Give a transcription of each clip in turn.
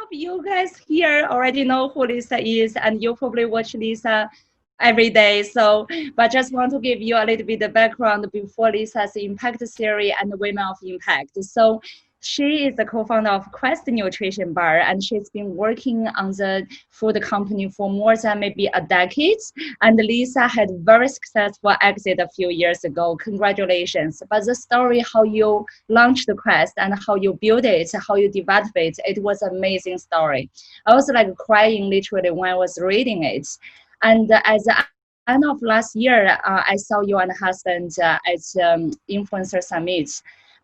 of you guys here already know who Lisa is, and you probably watch Lisa every day. So, but just want to give you a little bit of background before Lisa's Impact Theory and Women of Impact. So, she is the co-founder of Quest Nutrition Bar, and she's been working on the food company for more than maybe a decade. And Lisa had very successful exit a few years ago. Congratulations! But the story, how you launched the Quest and how you built it, how you developed it, it was an amazing story. I was like crying literally when I was reading it. And at the end of last year, I saw you and husband at Influencer Summit.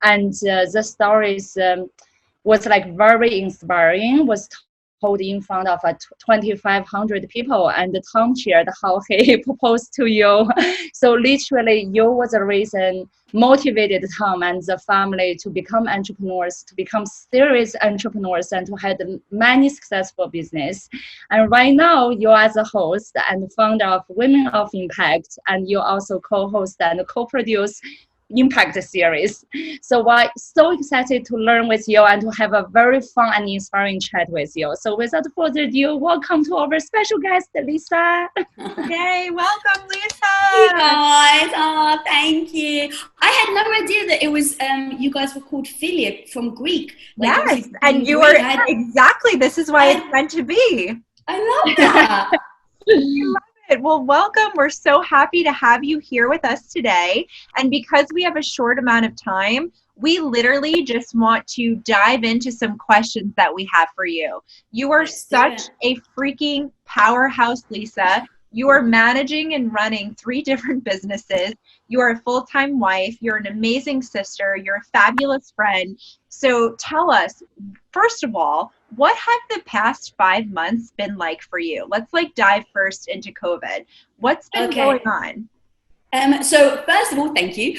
And the stories was like very inspiring, was told in front of 2,500 people, and Tom shared how he proposed to you. So literally you was the reason motivated Tom and the family to become entrepreneurs, to become serious entrepreneurs, and to have many successful business. And right now you are the host and founder of Women of Impact, and you also co-host and co-produce Impact series. So we're so excited to learn with you and to have a very fun and inspiring chat with you. So without further ado, welcome to our special guest, Lisa. Hey, welcome, Lisa. Hey guys, oh, thank you. I had no idea that it was you guys were called Fyli from Greek. Like, yes, and you were exactly. This is why it's meant to be. I love that. Well, welcome. We're so happy to have you here with us today. And because we have a short amount of time, we literally just want to dive into some questions that we have for you. You are such a freaking powerhouse, Lisa. You are managing and running 3 different businesses. You are a full-time wife. You're an amazing sister. You're a fabulous friend. So tell us, first of all, what have the past 5 months been like for you? Let's dive first into COVID. What's been going on? So first of all, thank you.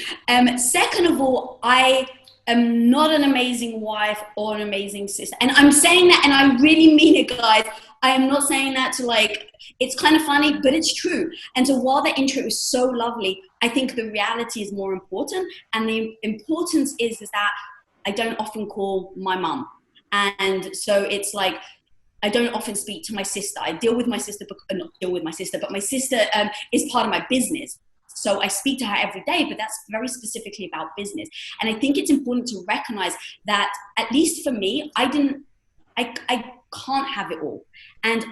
Second of all, I am not an amazing wife or an amazing sister. And I'm saying that, and I really mean it, guys. I am not saying that to it's kind of funny, but it's true. And so while the intro is so lovely, I think the reality is more important. And the importance is that I don't often call my mum. And so it's I don't often speak to my sister. I deal with my sister, but not deal with my sister, but my sister is part of my business. So I speak to her every day, but that's very specifically about business. And I think it's important to recognize that, at least for me, I can't have it all. And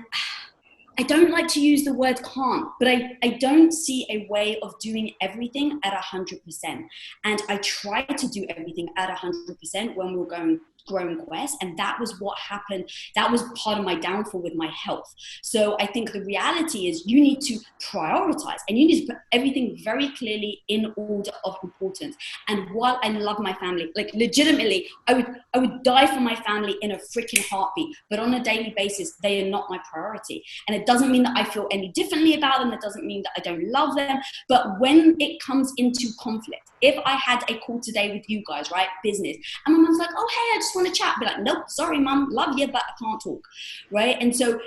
I don't like to use the word can't, but I don't see a way of doing everything at 100%. And I tried to do everything at 100% when we were growing Quest, and that was what happened. That was part of my downfall with my health. So I think the reality is you need to prioritize, and you need to put everything very clearly in order of importance. And while I love my family, legitimately, I would die for my family in a freaking heartbeat, but on a daily basis, they are not my priority. And it doesn't mean that I feel any differently about them. It doesn't mean that I don't love them. But when it comes into conflict, if I had a call today with you guys, right, business, and my mom's like, oh, hey, I just want to chat. Be like, nope, sorry, mum, love you, but I can't talk, right? And so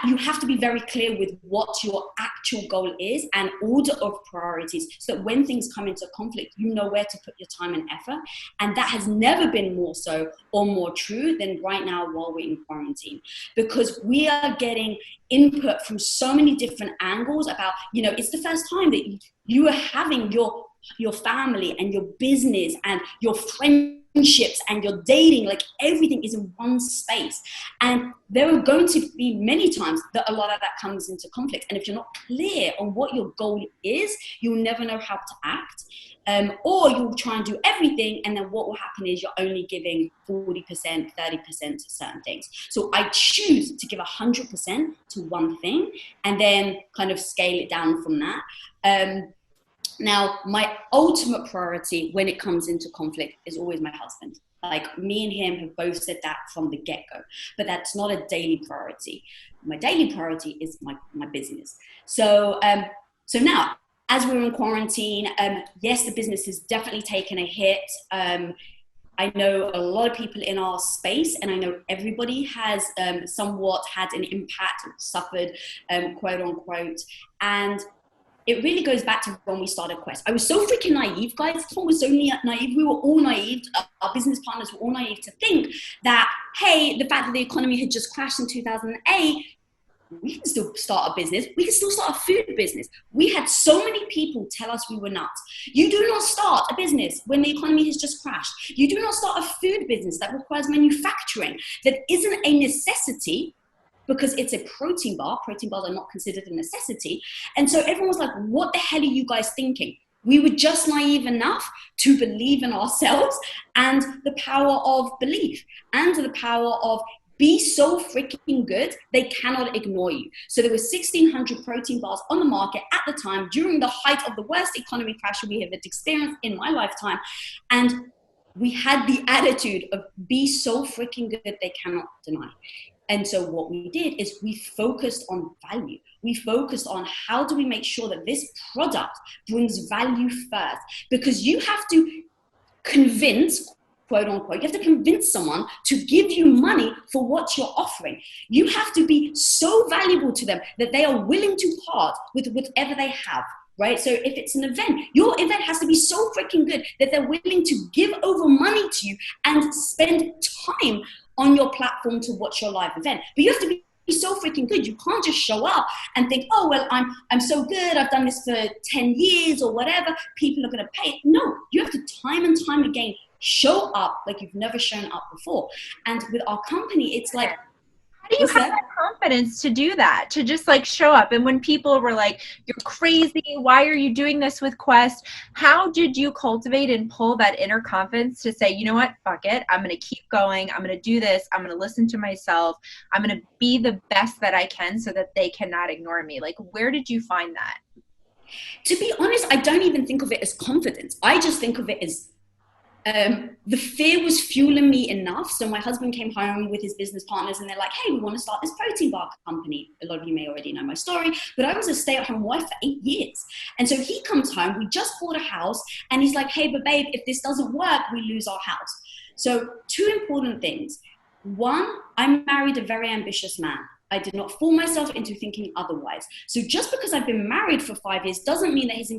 you have to be very clear with what your actual goal is and order of priorities, so that when things come into conflict, you know where to put your time and effort. And that has never been more so or more true than right now while we're in quarantine, because we are getting input from so many different angles about, it's the first time that you are having your family and your business and your friendships and your dating, everything is in one space. And there are going to be many times that a lot of that comes into conflict. And if you're not clear on what your goal is, you'll never know how to act. Or you'll try and do everything, and then what will happen is you're only giving 40%, 30% to certain things. So I choose to give 100% to one thing and then kind of scale it down from that. Now, my ultimate priority when it comes into conflict is always my husband. Me and him have both said that from the get-go, but that's not a daily priority. My daily priority is my business. So now, as we're in quarantine, yes, the business has definitely taken a hit. I know a lot of people in our space, and I know everybody has somewhat had an impact, suffered, quote unquote. And it really goes back to when we started Quest. I was so freaking naive, guys. This one was so naive. We were all naive. Our business partners were all naive to think that, hey, the fact that the economy had just crashed in 2008, we can still start a business. We can still start a food business. We had so many people tell us we were nuts. You do not start a business when the economy has just crashed. You do not start a food business that requires manufacturing, that isn't a necessity, because it's a protein bar. Protein bars are not considered a necessity. And so everyone was like, what the hell are you guys thinking? We were just naive enough to believe in ourselves and the power of belief and the power of be so freaking good, they cannot ignore you. So there were 1,600 protein bars on the market at the time during the height of the worst economy crash we have experienced in my lifetime. And we had the attitude of be so freaking good, they cannot deny. And so what we did is we focused on value. We focused on how do we make sure that this product brings value first? Because you have to convince, quote unquote, you have to convince someone to give you money for what you're offering. You have to be so valuable to them that they are willing to part with whatever they have. Right? So if it's an event, your event has to be so freaking good that they're willing to give over money to you and spend time on your platform to watch your live event. But you have to be so freaking good. You can't just show up and think, oh, well, I'm so good. I've done this for 10 years or whatever. People are going to pay. No, you have to time and time again show up like you've never shown up before. And with our company, it's like, how do you have that confidence to do that, to just like show up? And when people were like, you're crazy, why are you doing this with Quest? How did you cultivate and pull that inner confidence to say, you know what, fuck it, I'm going to keep going, I'm going to do this, I'm going to listen to myself, I'm going to be the best that I can so that they cannot ignore me? Like, where did you find that? To be honest, I don't even think of it as confidence. I just think of it as the fear was fueling me enough. So my husband came home with his business partners and they're like, hey, we want to start this protein bar company. A lot of you may already know my story, but I was a stay-at-home wife for 8 years. And so he comes home, we just bought a house, and he's like, hey, but babe, if this doesn't work, we lose our house. So 2 important things. 1, I married a very ambitious man. I did not fool myself into thinking otherwise. So just because I've been married for 5 years doesn't mean that his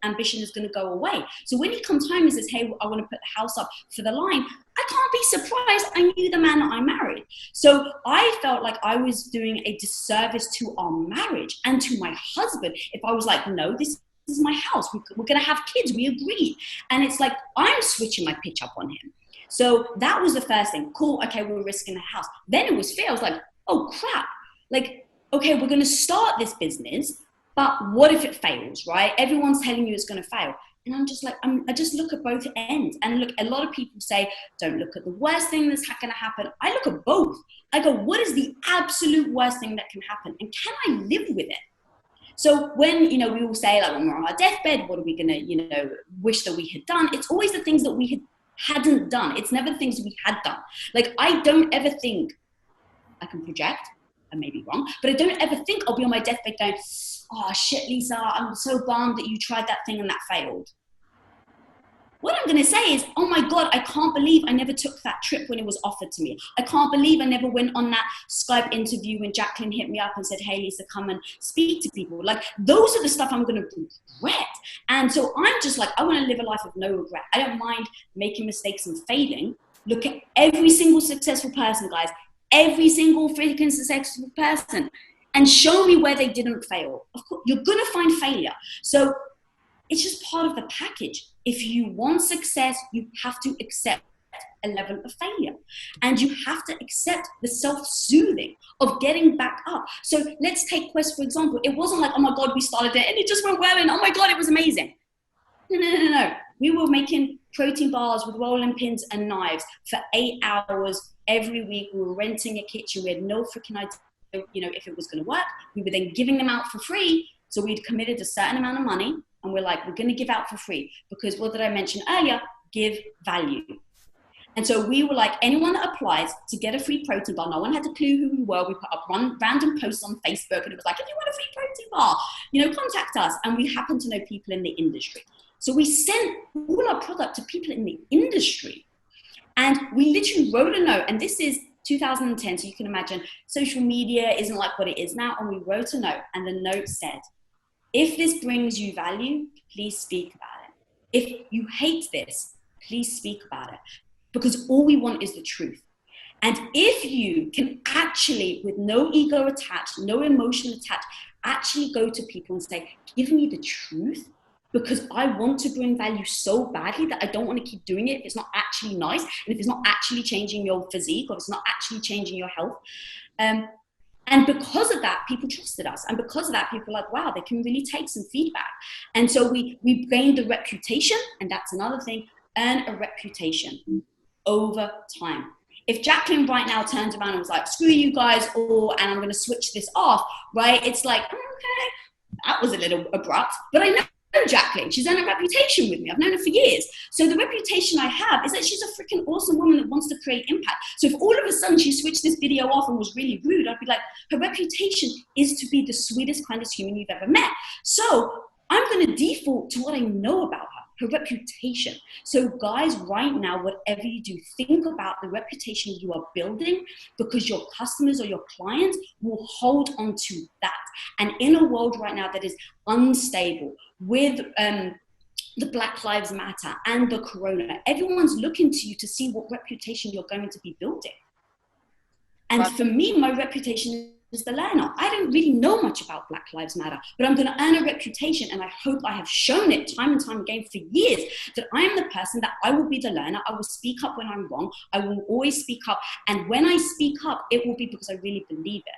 ambition is going to go away. So when he comes home and says, hey, I want to put the house up for the line, I can't be surprised. I knew the man that I married. So I felt like I was doing a disservice to our marriage and to my husband if I was like, no, this is my house. We're going to have kids. We agreed. And it's like, I'm switching my pitch up on him. So that was the first thing. Cool. Okay, we're risking the house. Then it was fear. I was like, oh crap, like, okay, we're going to start this business, but what if it fails, right? Everyone's telling you it's going to fail. And I'm just like, I just look at both ends. And look, a lot of people say, don't look at the worst thing that's going to happen. I look at both. I go, what is the absolute worst thing that can happen? And can I live with it? So when, we all say, like, when we're on our deathbed, what are we going to, wish that we had done? It's always the things that we hadn't done. It's never the things we had done. Like, I don't ever think, I can project, I may be wrong, but I don't ever think I'll be on my deathbed going, oh shit, Lisa, I'm so bummed that you tried that thing and that failed. What I'm going to say is, oh my God, I can't believe I never took that trip when it was offered to me. I can't believe I never went on that Skype interview when Jacqueline hit me up and said, hey, Lisa, come and speak to people. Like, those are the stuff I'm going to regret. And so I'm just like, I want to live a life of no regret. I don't mind making mistakes and failing. Look at every single successful person, guys. Every single freaking successful person, and show me where they didn't fail. Of course, you're going to find failure. So it's just part of the package. If you want success, you have to accept a level of failure. And you have to accept the self-soothing of getting back up. So let's take Quest, for example. It wasn't like, oh my God, we started it and it just went well and oh my God, it was amazing. No. We were making protein bars with rolling pins and knives for 8 hours every week. We were renting a kitchen. We had no freaking idea, if it was going to work. We were then giving them out for free. So we'd committed a certain amount of money and we're like, we're going to give out for free because what did I mention earlier? Give value. And so we were like, anyone that applies to get a free protein bar, no one had a clue who we were. We put up one random post on Facebook and it was like, if you want a free protein bar, contact us. And we happen to know people in the industry. So we sent all our product to people in the industry. And we literally wrote a note. And this is 2010, so you can imagine social media isn't like what it is now. And we wrote a note and the note said, If this brings you value, please speak about it. If you hate this, please speak about it, because all we want is the truth. And if you can actually, with no ego attached, no emotion attached, actually go to people and say, give me the truth, because I want to bring value so badly that I don't want to keep doing it if it's not actually nice, and if it's not actually changing your physique, or if it's not actually changing your health. And because of that, people trusted us. And because of that, people are like, wow, they can really take some feedback. And so we gained a reputation, and that's another thing, earn a reputation over time. If Jacqueline right now turns around and was like, screw you guys all, and I'm going to switch this off, right? It's like, okay, that was a little abrupt, but I know Jacqueline. She's earned a reputation with me. I've known her for years. So the reputation I have is that she's a freaking awesome woman that wants to create impact. So if all of a sudden she switched this video off and was really rude, I'd be like, her reputation is to be the sweetest, kindest human you've ever met. So I'm going to default to what I know about her reputation. So guys, right now, whatever you do, think about the reputation you are building, because your customers or your clients will hold on to that. And in a world right now that is unstable with the Black Lives Matter and the Corona, everyone's looking to you to see what reputation you're going to be building. And for me, my reputation is the learner. I don't really know much about Black Lives Matter, but I'm going to earn a reputation, and I hope I have shown it time and time again for years, that I am the person that I will be the learner. I will speak up when I'm wrong. I will always speak up. And when I speak up, it will be because I really believe it.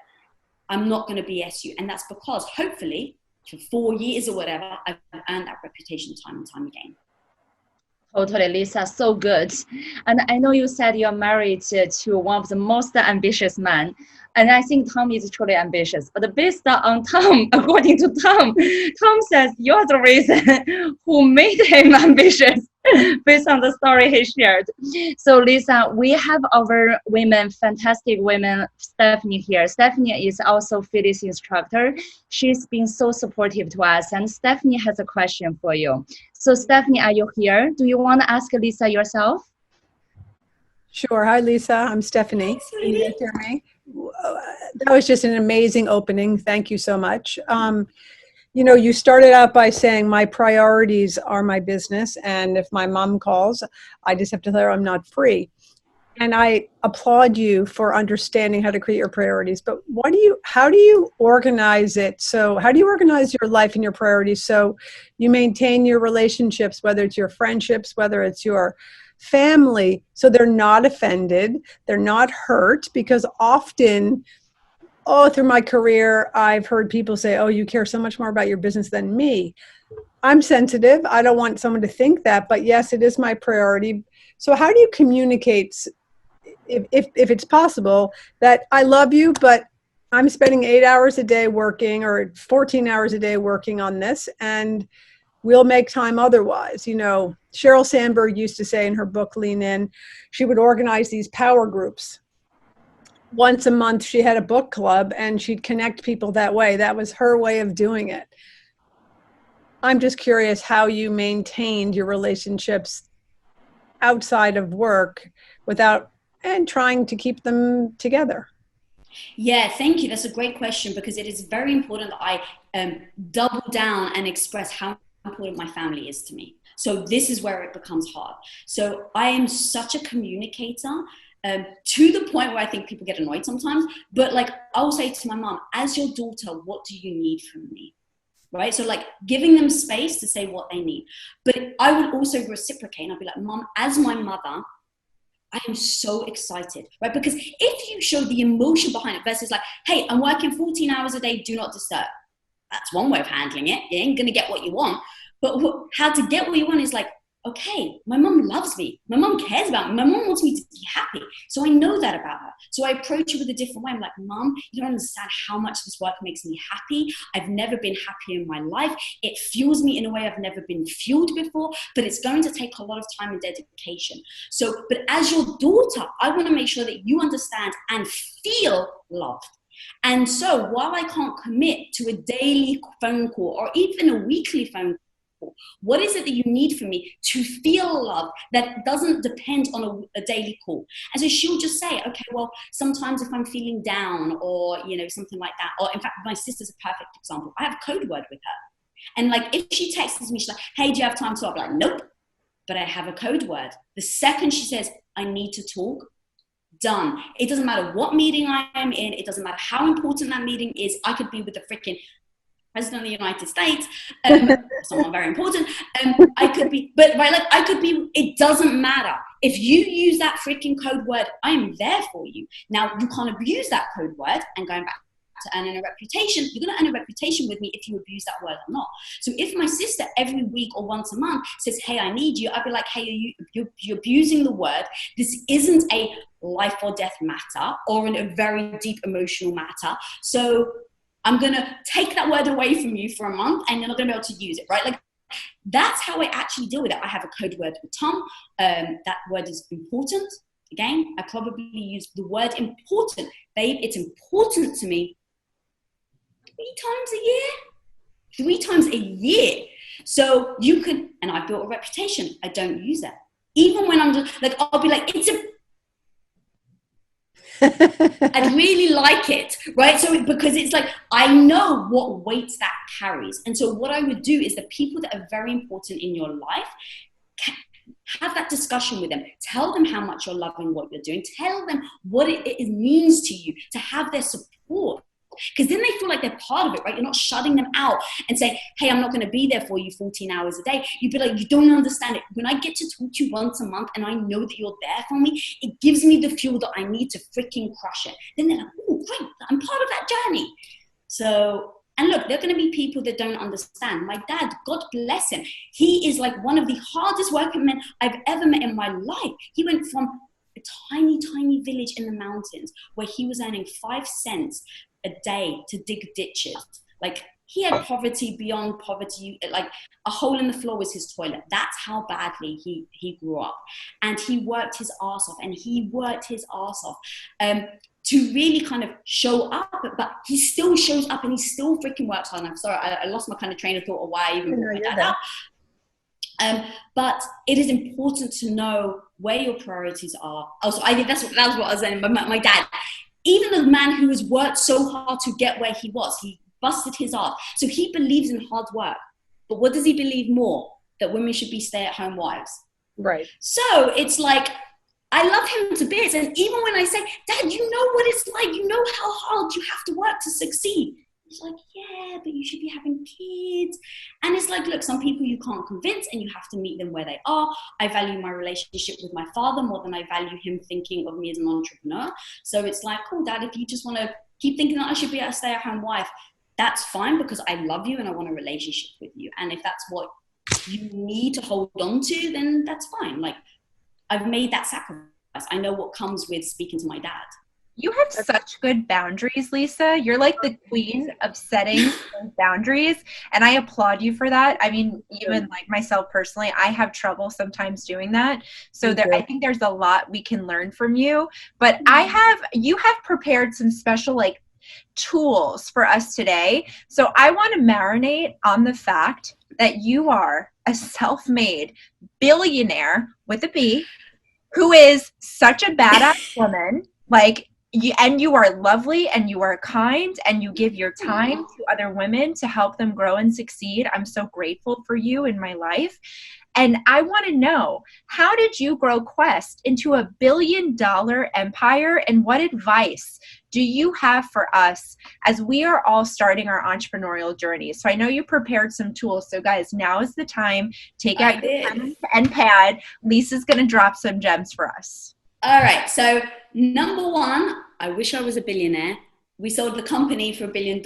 I'm not going to BS you. And that's because hopefully for 4 years or whatever, I've earned that reputation time and time again. Totally, Lisa, so good. And I know you said you're married to one of the most ambitious men. And I think Tom is truly ambitious. But based on Tom, according to Tom, Tom says you're the reason who made him ambitious based on the story he shared. So Lisa, we have our women, fantastic women, Stephanie here. Stephanie is also Fyli's instructor. She's been so supportive to us. And Stephanie has a question for you. So Stephanie, are you here? Do you want to ask Lisa yourself? Sure. Hi, Lisa. I'm Stephanie. Can you guys hear me? That was just an amazing opening. Thank you so much. You know, you started out by saying my priorities are my business, and if my mom calls, I just have to tell her I'm not free. And I applaud you for understanding how to create your priorities. But how do you organize it? So how do you organize your life and your priorities so you maintain your relationships, whether it's your friendships, whether it's your family, so they're not offended, they're not hurt? Because often, through my career, I've heard people say, oh, you care so much more about your business than me. I'm sensitive. I don't want someone to think that, but yes, it is my priority. So how do you communicate, if it's possible, that I love you, but I'm spending 8 hours a day working, or 14 hours a day working on this, and we'll make time otherwise? You know, Sheryl Sandberg used to say in her book, Lean In, she would organize these power groups. Once a month, she had a book club, and she'd connect people that way. That was her way of doing it. I'm just curious how you maintained your relationships outside of work and trying to keep them together. Yeah, thank you. That's a great question, because it is very important that I double down and express how important my family is to me. So this is where it becomes hard. So I am such a communicator, to the point where I think people get annoyed sometimes. But like, I'll say to my mom, as your daughter, what do you need from me? Right? So like giving them space to say what they need. But I would also reciprocate, and I'd be like, Mom, as my mother, I am so excited, right? Because if you show the emotion behind it versus like, hey, I'm working 14 hours a day, do not disturb. That's one way of handling it. You ain't going to get what you want. But how to get what you want is like, okay, my mom loves me. My mom cares about me. My mom wants me to be happy. So I know that about her. So I approach it with a different way. I'm like, Mom, you don't understand how much this work makes me happy. I've never been happier in my life. It fuels me in a way I've never been fueled before, but it's going to take a lot of time and dedication. So, but as your daughter, I want to make sure that you understand and feel loved. And so while I can't commit to a daily phone call or even a weekly phone call, what is it that you need from me to feel love that doesn't depend on a daily call? And so she'll just say, okay, well, sometimes if I'm feeling down or, you know, something like that, or in fact, my sister's a perfect example. I have a code word with her. And like, if she texts me, she's like, hey, do you have time to talk? I'm like, nope, but I have a code word. The second she says, I need to talk, done. It doesn't matter what meeting I am in. It doesn't matter how important that meeting is. I could be with the freaking President of the United States, someone very important. I could be, but right, like I could be, it doesn't matter. If you use that freaking code word, I'm there for you. Now, you can't abuse that code word, and going back to earning a reputation, you're going to earn a reputation with me if you abuse that word or not. So if my sister every week or once a month says, hey, I need you, I'd be like, hey, you're abusing the word. This isn't a life or death matter or a very deep emotional matter. So I'm going to take that word away from you for a month and you're not going to be able to use it, right? Like, that's how I actually deal with it. I have a code word with Tom. That word is important. Again, I probably use the word important. Babe, it's important to me 3 times a year. So you can, and I've built a reputation. I don't use that. Even when I'm just, like, I'll be like, I'd really like it, right? So because it's like, I know what weight that carries. And so what I would do is the people that are very important in your life, have that discussion with them. Tell them how much you're loving what you're doing. Tell them what it means to you to have their support. Because then they feel like they're part of it, right? You're not shutting them out and saying, hey, I'm not going to be there for you 14 hours a day. You'd be like, you don't understand it. When I get to talk to you once a month and I know that you're there for me, it gives me the fuel that I need to freaking crush it. Then they're like, oh, great, I'm part of that journey. So, and look, there are going to be people that don't understand. My dad, God bless him, he is like one of the hardest working men I've ever met in my life. He went from a tiny, tiny village in the mountains where he was earning 5 cents a day to dig ditches. Like, he had poverty beyond poverty. Like, a hole in the floor was his toilet. That's how badly he grew up. And he worked his ass off, to really kind of show up, but he still shows up and he still freaking works hard. And I'm sorry, I lost my kind of train of thought of why I even brought my dad up. But it is important to know where your priorities are. Also, I think that's what I was saying. My dad, even the man who has worked so hard to get where he was, he busted his ass. So he believes in hard work. But what does he believe more? That women should be stay-at-home wives. Right. So it's like, I love him to bits. And even when I say, Dad, you know what it's like. You know how hard you have to work to succeed. He's like, yeah, but you should be having kids. And it's like, look, some people you can't convince and you have to meet them where they are. I value my relationship with my father more than I value him thinking of me as an entrepreneur. So it's like, cool, Dad, if you just want to keep thinking that I should be a stay-at-home wife, that's fine, because I love you and I want a relationship with you. And if that's what you need to hold on to, then that's fine. Like, I've made that sacrifice. I know what comes with speaking to my dad. You have such good boundaries, Lisa. You're like the queen of setting those boundaries, and I applaud you for that. I mean, even like myself personally, I have trouble sometimes doing that. So I think there's a lot we can learn from you. But you have prepared some special like tools for us today. So I want to marinate on the fact that you are a self-made billionaire with a B, who is such a badass woman. Like, you are lovely and you are kind and you give your time to other women to help them grow and succeed. I'm so grateful for you in my life. And I want to know, how did you grow Quest into $1 billion empire? And what advice do you have for us as we are all starting our entrepreneurial journey? So I know you prepared some tools. So guys, now is the time. Take out your pen and pad. Lisa's going to drop some gems for us. All right. So number one, I wish I was a billionaire. We sold the company for $1 billion.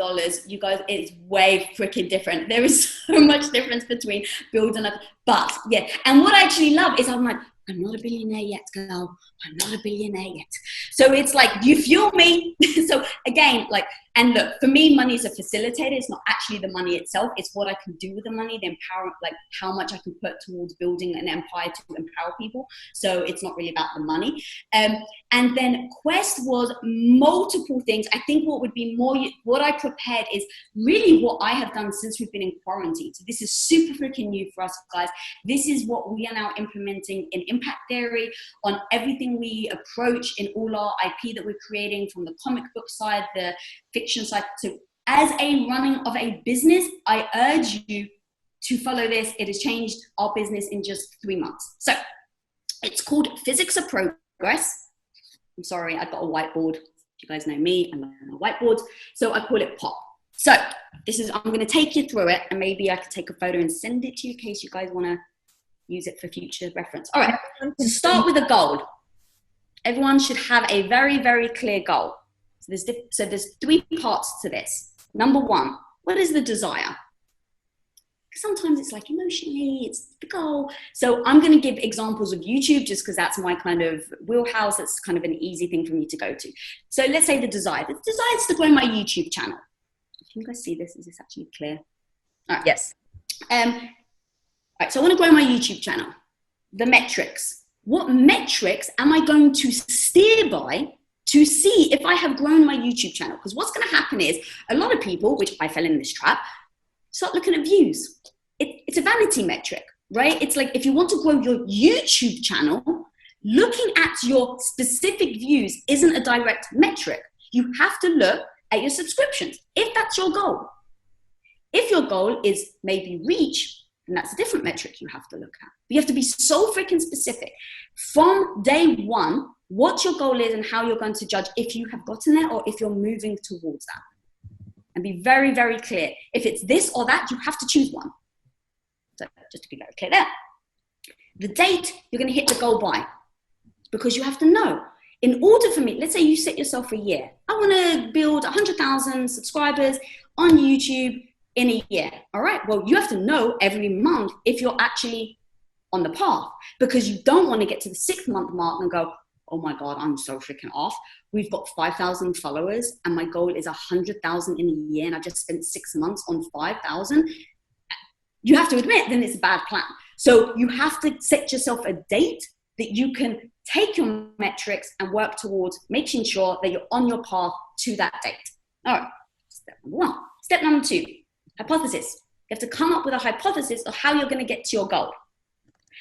You guys, it's way freaking different. There is so much difference between building a, but yeah. And what I actually love is I'm like, I'm not a billionaire yet, girl. I'm not a billionaire yet. So it's like, you fuel me. So again, like, and look, for me, money is a facilitator. It's not actually the money itself. It's what I can do with the money, the empower, like how much I can put towards building an empire to empower people. So it's not really about the money. And then Quest was multiple things. I think what would be more, what I prepared is really what I have done since we've been in quarantine. So this is super freaking new for us, guys. This is what we are now implementing in impact theory, on everything we approach in all our IP that we're creating, from the comic book side, the fiction side. So as a running of a business, I urge you to follow this. It has changed our business in just 3 months. So it's called Physics of Progress. I'm sorry, I've got a whiteboard. You guys know me, I love my whiteboards. So I call it POP. So I'm going to take you through it, and maybe I could take a photo and send it to you in case you guys want to use it for future reference. All right, so start with a goal. Everyone should have a very, very clear goal. So there's 3 parts to this. Number 1, what is the desire? Sometimes it's like emotionally, it's the goal. So I'm going to give examples of YouTube just because that's my kind of wheelhouse. It's kind of an easy thing for me to go to. So let's say the desire. The desire is to grow my YouTube channel. Can you guys see this? Is this actually clear? All right. Yes. All right, so I want to grow my YouTube channel. The metrics. What metrics am I going to steer by to see if I have grown my YouTube channel? Because what's going to happen is a lot of people, which I fell in this trap, start looking at views. It's a vanity metric, right? It's like if you want to grow your YouTube channel, looking at your specific views isn't a direct metric. You have to look at your subscriptions, if that's your goal. If your goal is maybe reach, then that's a different metric you have to look at. But you have to be so freaking specific. From day 1, what your goal is and how you're going to judge if you have gotten there or if you're moving towards that. And be very, very clear. If it's this or that, you have to choose one. So just to be very clear there. The date you're going to hit the goal by, because you have to know. In order for me, let's say you set yourself a year. I want to build 100,000 subscribers on YouTube in a year. All right. Well, you have to know every month if you're actually on the path, because you don't want to get to the 6th month mark and go, oh my God, I'm so freaking off. We've got 5,000 followers and my goal is 100,000 in a year and I just spent 6 months on 5,000. You have to admit, then it's a bad plan. So you have to set yourself a date that you can take your metrics and work towards making sure that you're on your path to that date. All right, step number 1. Step number 2, hypothesis. You have to come up with a hypothesis of how you're going to get to your goal.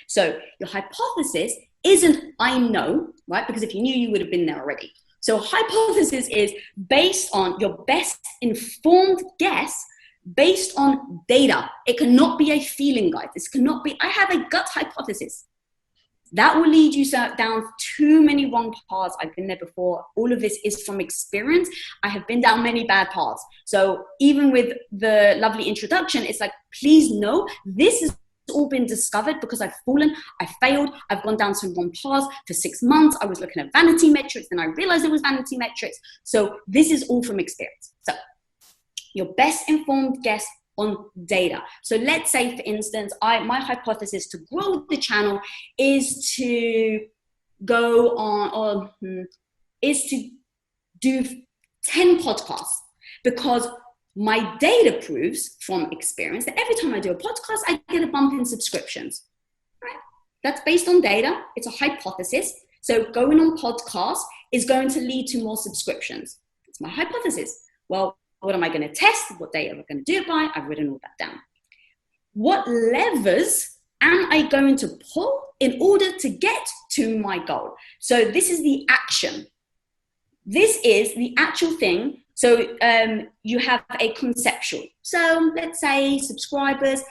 So your hypothesis isn't I know, right? Because if you knew, you would have been there already. So hypothesis is based on your best informed guess based on data. It cannot be a feeling, guys. This cannot be, I have a gut hypothesis. That will lead you down too many wrong paths. I've been there before. All of this is from experience. I have been down many bad paths. So even with the lovely introduction, it's like, please know this has all been discovered because I've fallen, I failed, I've gone down some wrong paths for 6 months. I was looking at vanity metrics, then I realized it was vanity metrics. So this is all from experience. So your best informed guess on data. So let's say, for instance, my hypothesis to grow the channel is to go on, is to do 10 podcasts, because my data proves from experience that every time I do a podcast, I get a bump in subscriptions. Right? That's based on data. It's a hypothesis. So going on podcasts is going to lead to more subscriptions. It's my hypothesis. Well, what am I going to test? What data am I going to do it by? I've written all that down. What levers am I going to pull in order to get to my goal? So this is the action. This is the actual thing. So you have a conceptual. So let's say subscribers.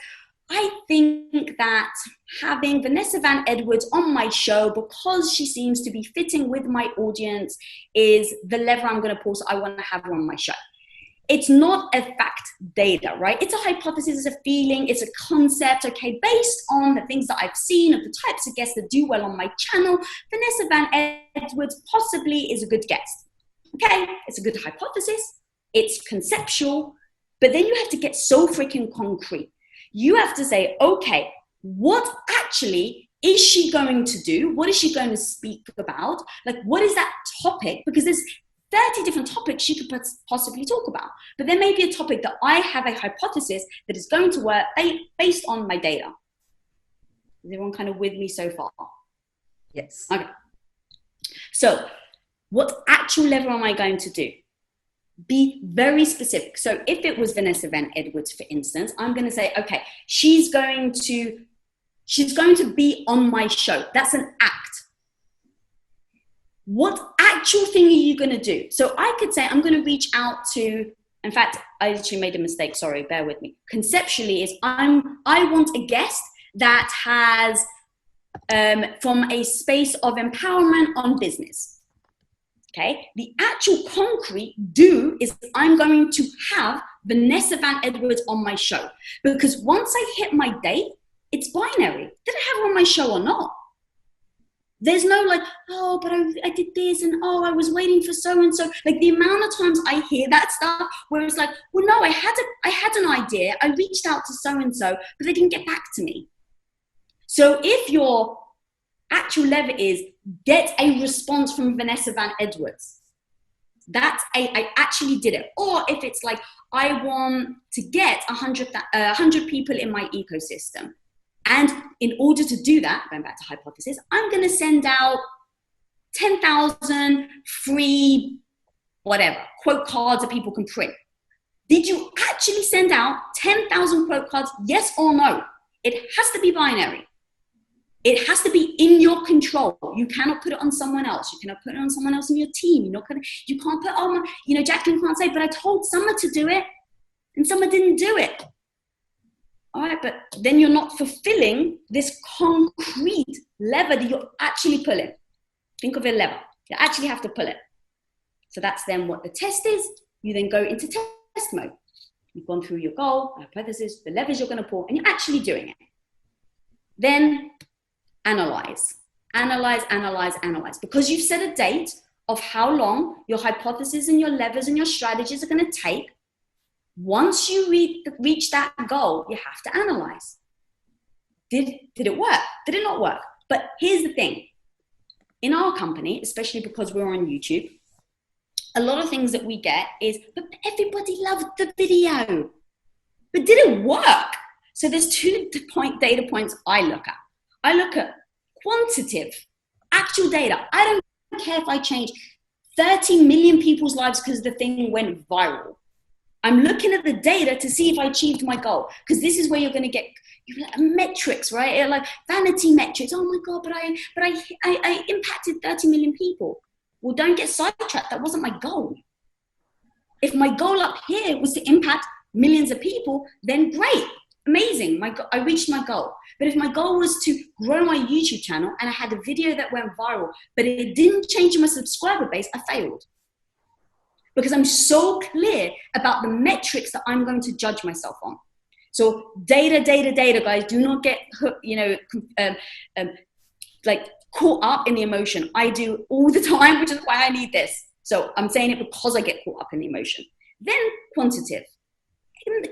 I think that having Vanessa Van Edwards on my show, because she seems to be fitting with my audience, is the lever I'm going to pull. So I want to have her on my show. It's not a fact data, right? It's a hypothesis, it's a feeling, it's a concept, okay, based on the things that I've seen of the types of guests that do well on my channel, Vanessa Van Edwards possibly is a good guest. Okay, it's a good hypothesis, it's conceptual, but then you have to get so freaking concrete. You have to say, okay, what actually is she going to do? What is she going to speak about? Like, what is that topic? Because there's 30 different topics she could possibly talk about. But there may be a topic that I have a hypothesis that is going to work based on my data. Is everyone kind of with me so far? Yes. Okay. So what actual level am I going to do? Be very specific. So if it was Vanessa Van Edwards, for instance, I'm going to say, okay, she's going to be on my show. That's an act. What actual thing are you going to do? So I could say, I'm going to reach out to In fact, I actually made a mistake. Sorry, bear with me. Conceptually is I want a guest that has from a space of empowerment on business. Okay. The actual concrete do is I'm going to have Vanessa Van Edwards on my show, because once I hit my date, it's binary. Did I have her on my show or not? There's no like, oh, but I did this, and oh, I was waiting for so-and-so. Like the amount of times I hear that stuff where it's like, well, no, I had an idea. I reached out to so-and-so, but they didn't get back to me. So if your actual lever is get a response from Vanessa Van Edwards, that's I actually did it. Or if it's like, I want to get 100 people in my ecosystem. And in order to do that, going back to hypothesis, I'm going to send out 10,000 free, whatever, quote cards that people can print. Did you actually send out 10,000 quote cards? Yes or no? It has to be binary. It has to be in your control. You cannot put it on someone else. You cannot put it on someone else in your team. You can't put, oh, Jacqueline can't say, but I told Summer to do it and Summer didn't do it. All right, but then you're not fulfilling this concrete lever that you're actually pulling. Think of a lever. You actually have to pull it. So that's then what the test is. You then go into test mode. You've gone through your goal, hypothesis, the levers you're going to pull, and you're actually doing it. Then analyze. Because you've set a date of how long your hypothesis and your levers and your strategies are going to take. Once you reach that goal, you have to analyze. Did it work? Did it not work? But here's the thing. In our company, especially because we're on YouTube, a lot of things that we get is, but everybody loved the video. But did it work? So there's 2 data points I look at. I look at quantitative, actual data. I don't care if I change 30 million people's lives because the thing went viral. I'm looking at the data to see if I achieved my goal, because this is where you're going to get metrics, right? Like vanity metrics. Oh my God, but I impacted 30 million people. Well, don't get sidetracked. That wasn't my goal. If my goal up here was to impact millions of people, then great, amazing. I reached my goal. But if my goal was to grow my YouTube channel and I had a video that went viral, but it didn't change my subscriber base, I failed. Because I'm so clear about the metrics that I'm going to judge myself on. So data, guys. Do not get like caught up in the emotion. I do all the time, which is why I need this. So I'm saying it because I get caught up in the emotion. Then quantitative.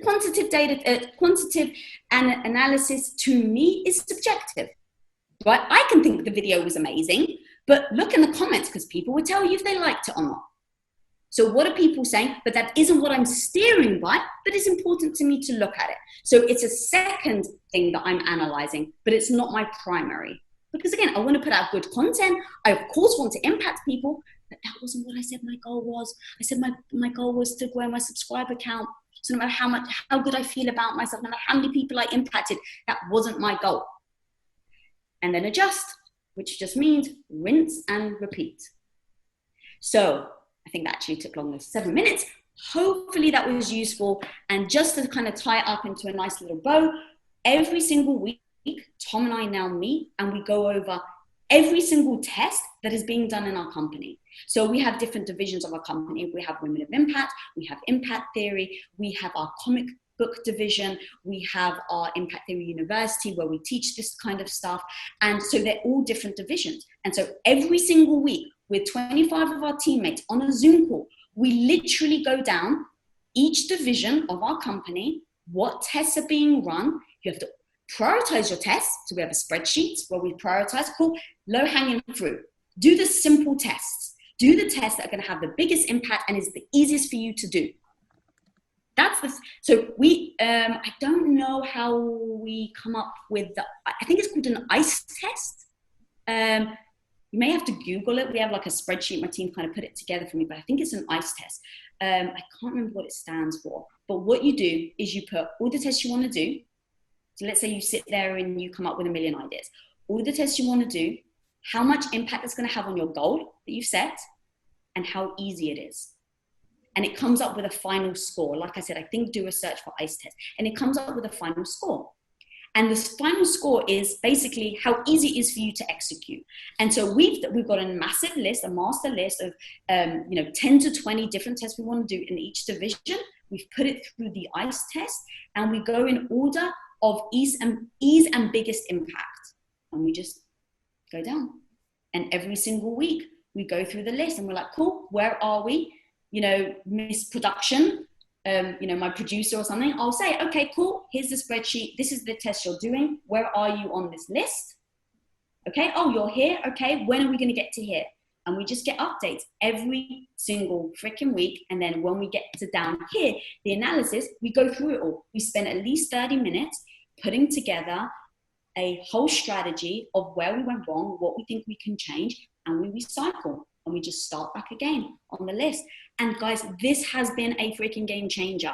Quantitative data, quantitative analysis to me is subjective. Right? I can think the video was amazing, but look in the comments because people will tell you if they liked it or not. So what are people saying? But that isn't what I'm steering by, but it's important to me to look at it. So it's a second thing that I'm analyzing, but it's not my primary. Because again, I want to put out good content. I of course want to impact people, but that wasn't what I said my goal was. I said my goal was to grow my subscriber count. So no matter how good I feel about myself, no matter how many people I impacted, that wasn't my goal. And then adjust, which just means rinse and repeat. So I think that actually took longer, 7 minutes. Hopefully that was useful. And just to kind of tie it up into a nice little bow, every single week, Tom and I now meet and we go over every single test that is being done in our company. So we have different divisions of our company. We have Women of Impact, we have Impact Theory, we have our comic book division, we have our Impact Theory University where we teach this kind of stuff. And so they're all different divisions. And so every single week, with 25 of our teammates on a Zoom call, we literally go down each division of our company, what tests are being run. You have to prioritize your tests. So we have a spreadsheet where we prioritize, cool, low hanging fruit. Do the simple tests. Do the tests that are going to have the biggest impact and is the easiest for you to do. So we, I don't know how we come up with I think it's called an ICE test. You may have to Google it. We have like a spreadsheet. My team kind of put it together for me, but I think it's an ICE test. I can't remember what it stands for. But what you do is you put all the tests you want to do. So let's say you sit there and you come up with a million ideas. All the tests you want to do, how much impact it's going to have on your goal that you've set, and how easy it is. and it comes up with a final score. Like I said, I think do a search for ICE test, and it comes up with a final score. And this final score is basically how easy it is for you to execute. And so we've got a massive list, a master list of 10 to 20 different tests we want to do in each division. We've put it through the ICE test, and we go in order of ease and biggest impact. And we just go down. And every single week we go through the list, and we're like, cool, where are we? Miss Production, my producer or something, I'll say, okay, cool, here's the spreadsheet. This is the test you're doing. Where are you on this list? Okay, oh, you're here. Okay, when are we going to get to here? And we just get updates every single freaking week. And then when we get to down here, the analysis, we go through it all. We spend at least 30 minutes putting together a whole strategy of where we went wrong, what we think we can change, and we recycle. And we just start back again on the list. And guys, this has been a freaking game changer,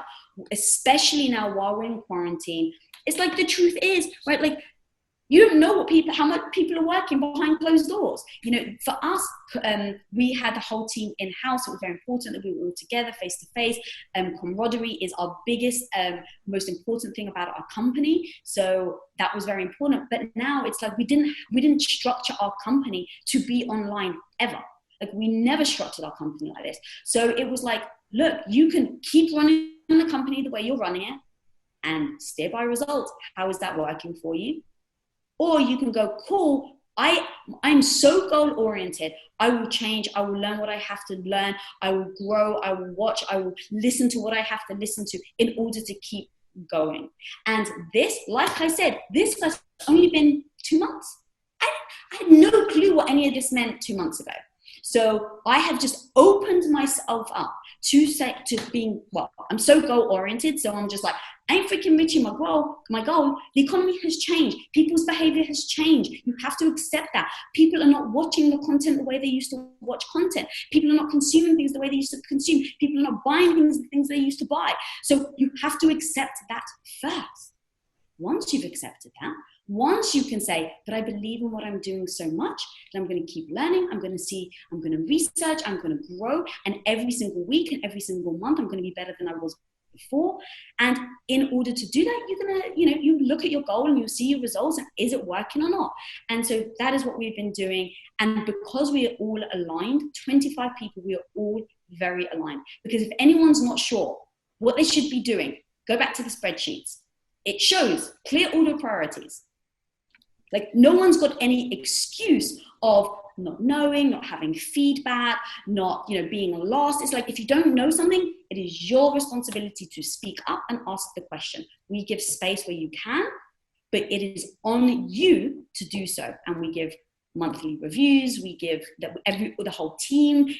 especially now while we're in quarantine. It's like the truth is, right? Like, you don't know how much people are working behind closed doors. For us, we had the whole team in-house. It was very important that we were all together, face-to-face. Camaraderie is our biggest, most important thing about our company. So that was very important. But now it's like we didn't structure our company to be online ever. Like, we never structured our company like this. So it was like, look, you can keep running the company the way you're running it and steer by results. How is that working for you? Or you can go, cool, I'm so goal-oriented. I will change. I will learn what I have to learn. I will grow. I will watch. I will listen to what I have to listen to in order to keep going. And this, like I said, this has only been 2 months. I had no clue what any of this meant 2 months ago. So I have just opened myself up to being, I'm so goal-oriented. So I'm just like, I ain't freaking reaching my goal. The economy has changed. People's behavior has changed. You have to accept that. People are not watching the content the way they used to watch content. People are not consuming things the way they used to consume. People are not buying things they used to buy. So you have to accept that first. Once you've accepted that, once you can say, but I believe in what I'm doing so much, that I'm going to keep learning, I'm going to research, I'm going to grow, and every single week and every single month, I'm going to be better than I was before. And in order to do that, you're going to, you look at your goal and you'll see your results, and is it working or not? And so that is what we've been doing. And because we are all aligned, 25 people, we are all very aligned. Because if anyone's not sure what they should be doing, go back to the spreadsheets. It shows clear order priorities. Like, no one's got any excuse of not knowing, not having feedback, not, being lost. It's like, if you don't know something, it is your responsibility to speak up and ask the question. We give space where you can, but it is on you to do so. And we give monthly reviews. We give the whole team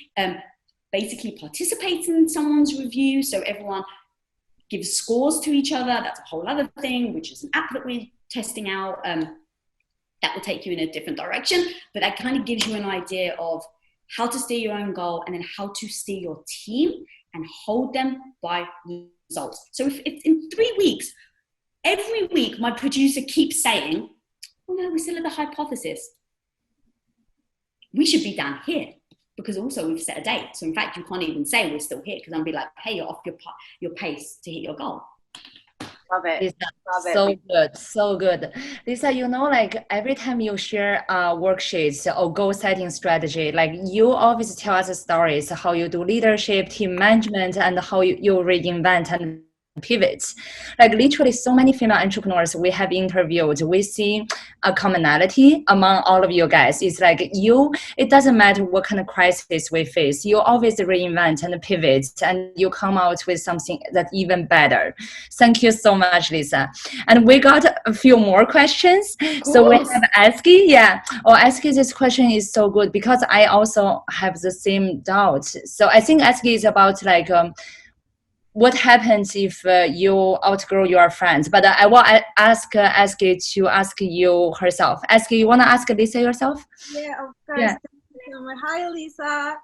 basically participates in someone's review. So everyone gives scores to each other. That's a whole other thing, which is an app that we're testing out. That will take you in a different direction, but that kind of gives you an idea of how to steer your own goal, and then how to steer your team and hold them by results. So if in 3 weeks, every week my producer keeps saying, oh no, we're still at the hypothesis, we should be down here, because also we've set a date. So in fact, you can't even say we're still here, because I'll be like, hey, you're off your pace to hit your goal. Love it. Lisa, Love it. so good, so good. Lisa, like every time you share worksheets or goal setting strategy, like you always tell us stories, how you do leadership, team management, and how you reinvent and pivots. Like literally so many female entrepreneurs we have interviewed, we see a commonality among all of you guys. It's like it doesn't matter what kind of crisis we face, you always reinvent and pivot, and you come out with something that's even better. Thank you so much, Lisa. And we got a few more questions. So we have Aski. Aski, this question is so good, because I also have the same doubt. So I think Aski is about what happens if you outgrow your friends? But I will ask Aski to ask you herself. Aski, you want to ask Lisa yourself? Yeah, of course. Yeah. Hi, Lisa.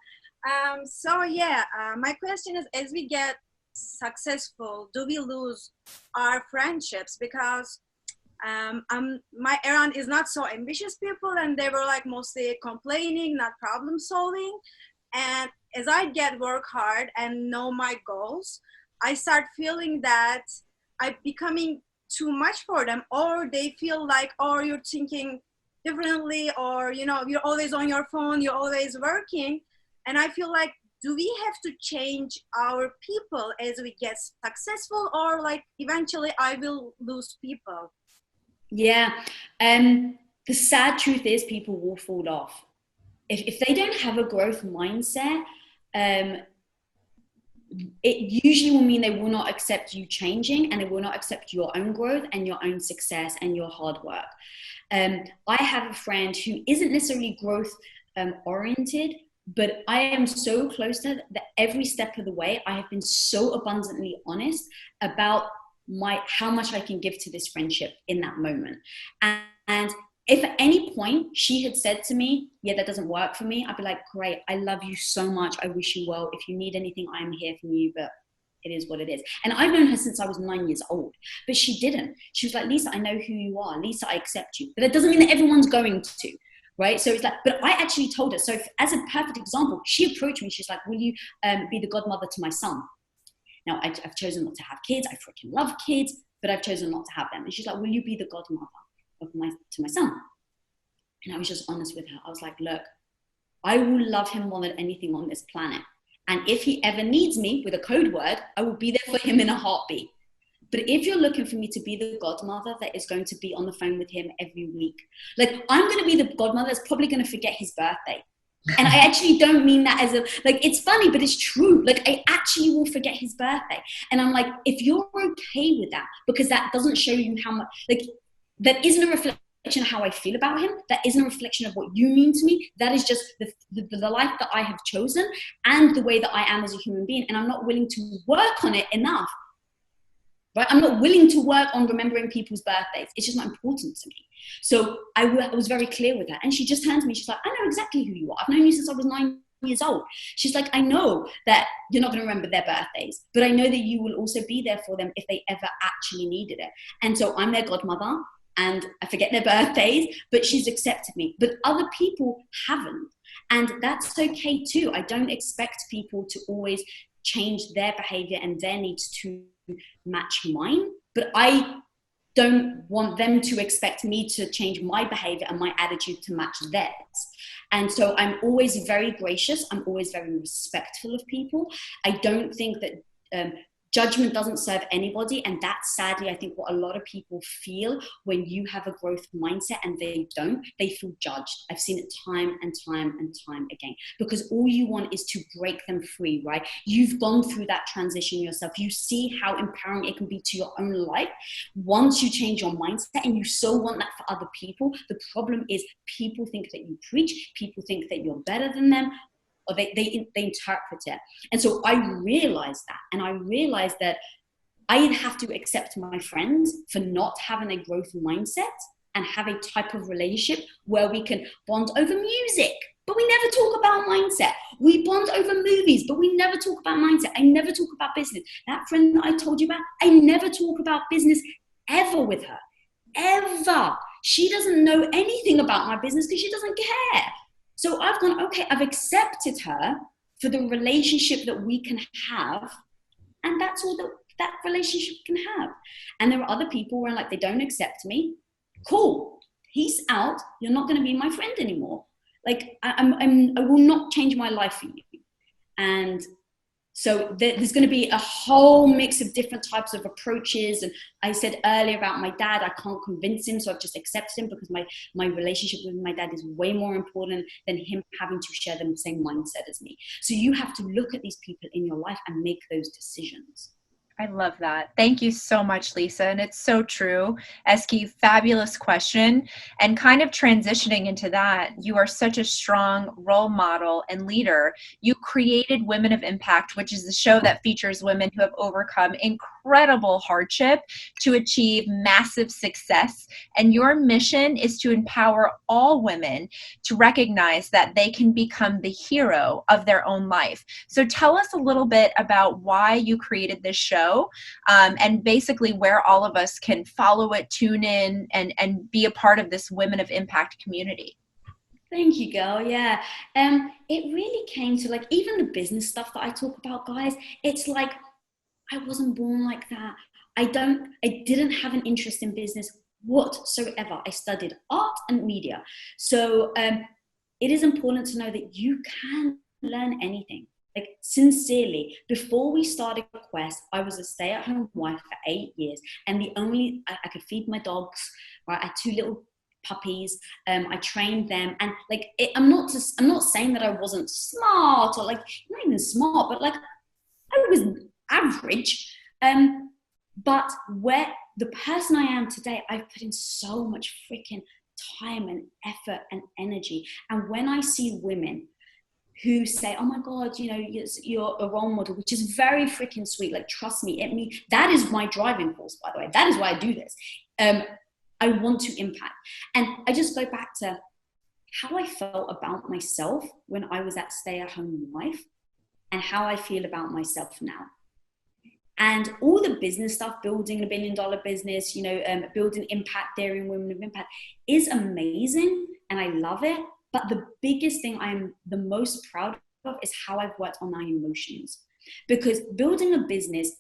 My question is, as we get successful, do we lose our friendships? Because my errand is not so ambitious people, and they were like mostly complaining, not problem solving. And as I get work hard and know my goals, I start feeling that I'm becoming too much for them, or they feel like, oh, you're thinking differently, or you're always on your phone, you're always working. And I feel like, do we have to change our people as we get successful, or like eventually I will lose people? Yeah. The sad truth is people will fall off. If they don't have a growth mindset, it usually will mean they will not accept you changing, and they will not accept your own growth and your own success and your hard work. I have a friend who isn't necessarily growth oriented, but I am so close to her that every step of the way, I have been so abundantly honest about how much I can give to this friendship in that moment. And if at any point she had said to me, yeah, that doesn't work for me, I'd be like, great, I love you so much. I wish you well. If you need anything, I'm here for you, but it is what it is. And I've known her since I was 9 years old, but she didn't. She was like, Lisa, I know who you are. Lisa, I accept you. But that doesn't mean that everyone's going to, right? So it's like, but I actually told her. So as a perfect example, she approached me. She's like, will you be the godmother to my son? Now, I've chosen not to have kids. I freaking love kids, but I've chosen not to have them. And she's like, will you be the godmother to my son? And I was just honest with her. I was like, look, I will love him more than anything on this planet. And if he ever needs me with a code word, I will be there for him in a heartbeat. But if you're looking for me to be the godmother that is going to be on the phone with him every week, like I'm going to be the godmother that's probably going to forget his birthday. And I actually don't mean that as it's funny, but it's true. Like I actually will forget his birthday. And I'm like, if you're okay with that, because that doesn't show you how much, that isn't a reflection of how I feel about him. That isn't a reflection of what you mean to me. That is just the life that I have chosen and the way that I am as a human being. And I'm not willing to work on it enough. Right? I'm not willing to work on remembering people's birthdays. It's just not important to me. So I was very clear with her. And she just turned to me. She's like, I know exactly who you are. I've known you since I was 9 years old. She's like, I know that you're not going to remember their birthdays, but I know that you will also be there for them if they ever actually needed it. And so I'm their godmother and I forget their birthdays, but she's accepted me. But other people haven't. And that's okay too. I don't expect people to always change their behavior and their needs to match mine, but I don't want them to expect me to change my behavior and my attitude to match theirs. And so I'm always very gracious. I'm always very respectful of people. I don't think that judgment doesn't serve anybody. And that's sadly, I think, what a lot of people feel when you have a growth mindset and they don't. They feel judged. I've seen it time and time and time again, because all you want is to break them free, right? You've gone through that transition yourself. You see how empowering it can be to your own life once you change your mindset, and you so want that for other people. The problem is people think that you preach, people think that you're better than them, or they interpret it. And so I realized that. And I realized that I'd have to accept my friends for not having a growth mindset and have a type of relationship where we can bond over music, but we never talk about mindset. We bond over movies, but we never talk about mindset. I never talk about business. That friend that I told you about, I never talk about business ever with her, ever. She doesn't know anything about my business because she doesn't care. So I've gone, okay, I've accepted her for the relationship that we can have. And that's all that relationship can have. And there are other people where they don't accept me. Cool. Peace out. You're not going to be my friend anymore. I will not change my life for you. And so there's going to be a whole mix of different types of approaches. And I said earlier about my dad, I can't convince him. So I've just accepted him because my relationship with my dad is way more important than him having to share the same mindset as me. So you have to look at these people in your life and make those decisions. I love that. Thank you so much, Lisa. And it's so true. Eski, fabulous question. And kind of transitioning into that, you are such a strong role model and leader. You created Women of Impact, which is the show that features women who have overcome incredible hardship to achieve massive success. And your mission is to empower all women to recognize that they can become the hero of their own life. So tell us a little bit about why you created this show. And basically where all of us can follow it, tune in, and be a part of this Women of Impact community. Thank you, girl. Yeah. It really came to like even the business stuff that I talk about, guys. It's like I wasn't born like that. I didn't have an interest in business whatsoever. I studied art and media. So it is important to know that you can learn anything. Like sincerely, before we started Quest, I was a stay-at-home wife for 8 years, and I could feed my dogs. Right, I had 2 little puppies. I trained them, and like I'm not saying that I wasn't smart or like not even smart, but like I was average. But where the person I am today, I've put in so much freaking time and effort and energy. And when I see women who say, oh my God, you know, you're a role model, which is very freaking sweet. Like, trust me, that is my driving force, by the way. That is why I do this. I want to impact. And I just go back to how I felt about myself when I was that stay-at-home wife and how I feel about myself now. And all the business stuff, building a $1 billion business, you know, building impact there in Women of Impact is amazing. And I love it. But the biggest thing I'm the most proud of is how I've worked on my emotions. Because building a business,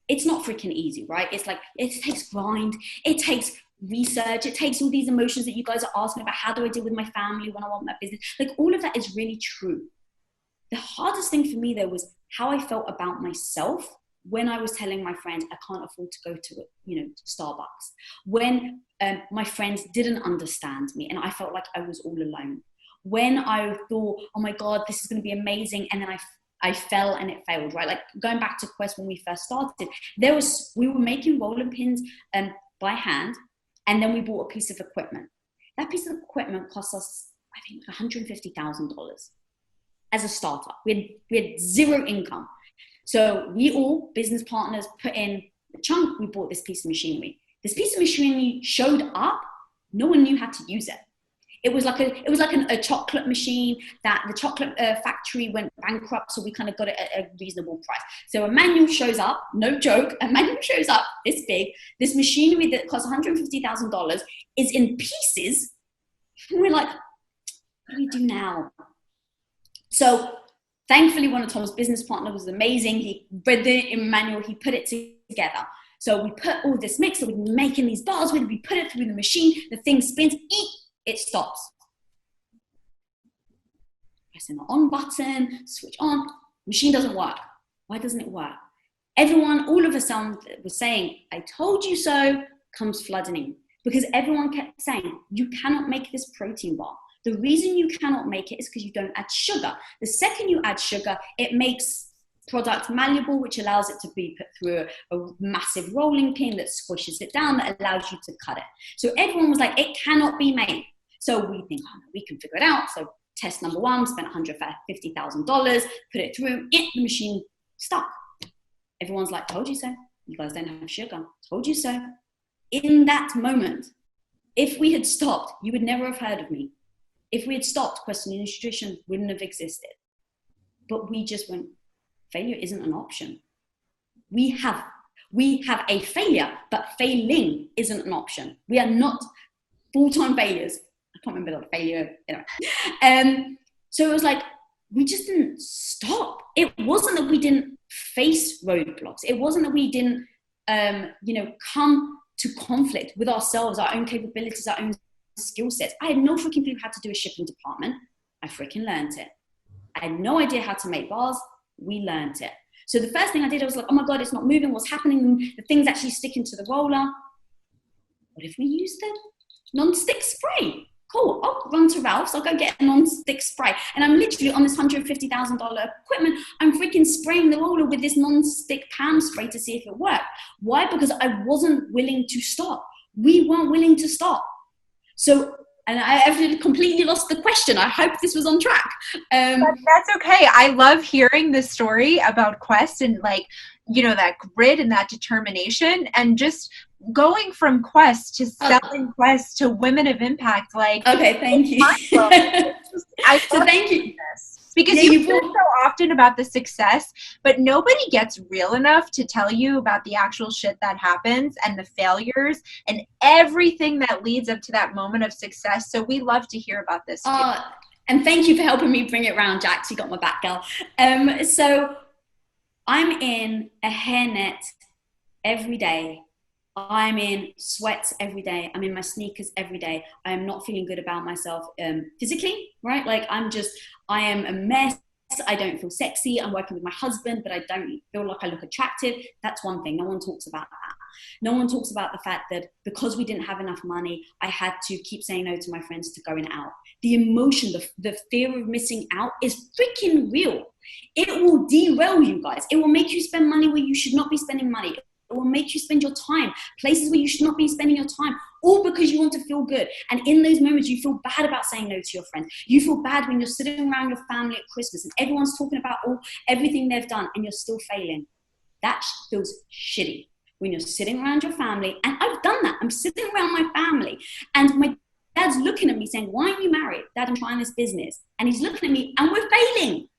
it's not freaking easy, right? It's like, it takes grind. It takes research. It takes all these emotions that you guys are asking about. How do I deal with my family when I want my business? Like, all of that is really true. The hardest thing for me, though, was how I felt about myself when I was telling my friends I can't afford to go to, you know, Starbucks. When my friends didn't understand me and I felt like I was all alone. When I thought, oh my God, this is going to be amazing. And then I fell and it failed, right? Like going back to Quest when we first started, we were making rolling pins by hand. And then we bought a piece of equipment. That piece of equipment cost us, I think, $150,000 as a startup. We had zero income. So we all, business partners, put in a chunk. We bought this piece of machinery. This piece of machinery showed up. No one knew how to use it. It was like a chocolate machine that the chocolate factory went bankrupt. So we kind of got it at a reasonable price. So a manual shows up, no joke, a manual shows up this big. This machinery that costs $150,000 is in pieces. And we're like, what do we do now? So thankfully, one of Tom's business partners was amazing. He read the manual, he put it together. So we put all this mix that we've been making these bars with, we put it through the machine, the thing spins, it stops. Pressing the on button, switch on, machine doesn't work. Why doesn't it work? Everyone, all of a sudden, was saying, I told you so, comes flooding in. Because everyone kept saying, you cannot make this protein bar. The reason you cannot make it is because you don't add sugar. The second you add sugar, it makes product malleable, which allows it to be put through a massive rolling pin that squishes it down, that allows you to cut it. So everyone was like, it cannot be made. So we think, oh, we can figure it out. So test number 1, spent $150,000, put it through, the machine stuck. Everyone's like, told you so. You guys don't have sugar. Told you so. In that moment, if we had stopped, you would never have heard of me. If we had stopped, Questioning Nutrition wouldn't have existed. But we just went, failure isn't an option. We have a failure, but failing isn't an option. We are not full-time failures. I can't remember the failure. Anyway. So it was like, we just didn't stop. It wasn't that we didn't face roadblocks. It wasn't that we didn't, come to conflict with ourselves, our own capabilities, our own skill sets. I had no freaking clue how to do a shipping department. I freaking learned it. I had no idea how to make bars. We learned it. So the first thing I did, I was like, oh my God, it's not moving. What's happening? The thing's actually sticking to the roller. What if we use the non-stick spray? Cool, I'll run to Ralph's, I'll go get a non-stick spray. And I'm literally on this $150,000 equipment, I'm freaking spraying the roller with this non-stick pan spray to see if it worked. Why? Because I wasn't willing to stop. We weren't willing to stop. So, and I actually completely lost the question. I hope this was on track. That's okay. I love hearing the story about Quest and that grit and that determination, and just going from Quest to selling Quest to Women of Impact. Okay, thank you. Thank you. Because Yeah, you you hear brought- so often about the success, but nobody gets real enough to tell you about the actual shit that happens and the failures and everything that leads up to that moment of success. So we love to hear about this too. And thank you for helping me bring it round, Jax. You got my back, girl. So I'm in a hairnet every day. I'm in sweats every day. I'm in my sneakers every day. I am not feeling good about myself physically, right? Like I am a mess. I don't feel sexy. I'm working with my husband, but I don't feel like I look attractive. That's one thing. No one talks about that. No one talks about the fact that because we didn't have enough money, I had to keep saying no to my friends to going out. The emotion, the fear of missing out is freaking real. It will derail you guys. It will make you spend money where you should not be spending money. It will make you spend your time places where you should not be spending your time, all because you want to feel good. And in those moments, you feel bad about saying no to your friends. You feel bad when you're sitting around your family at Christmas and everyone's talking about everything they've done and you're still failing. That feels shitty when you're sitting around your family. And I've done that. I'm sitting around my family and my dad's looking at me saying, why are you married? Dad, I'm trying this business. And he's looking at me and we're failing.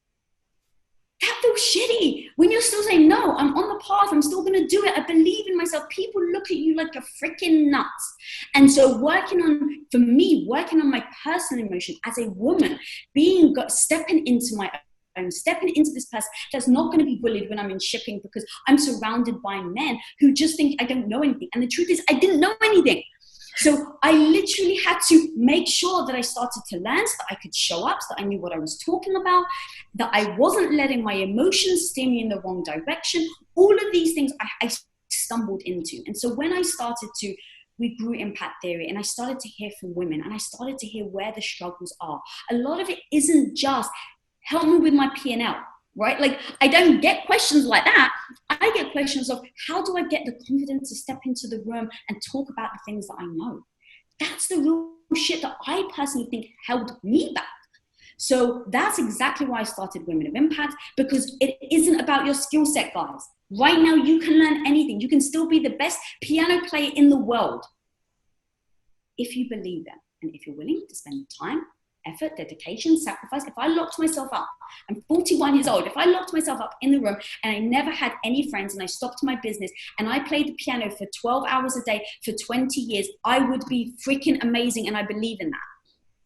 That feels shitty when you're still saying, no, I'm on the path. I'm still going to do it. I believe in myself. People look at you like you're freaking nuts. And so working on my personal emotion as a woman, stepping into my own, stepping into this person that's not going to be bullied when I'm in shipping because I'm surrounded by men who just think I don't know anything. And the truth is I didn't know anything. So I literally had to make sure that I started to learn so that I could show up, so that I knew what I was talking about, that I wasn't letting my emotions steer me in the wrong direction. All of these things I stumbled into. And so when we grew impact theory and I started to hear from women and I started to hear where the struggles are. A lot of it isn't just help me with my P&L. Right? Like I don't get questions like that. I get questions of how do I get the confidence to step into the room and talk about the things that I know? That's the real shit that I personally think held me back. So that's exactly why I started Women of Impact, because it isn't about your skill set, guys. Right now, you can learn anything. You can still be the best piano player in the world if you believe that and if you're willing to spend time, effort, dedication, sacrifice. If I locked myself up, I'm 41 years old. If I locked myself up in the room and I never had any friends and I stopped my business and I played the piano for 12 hours a day for 20 years, I would be freaking amazing. And I believe in that.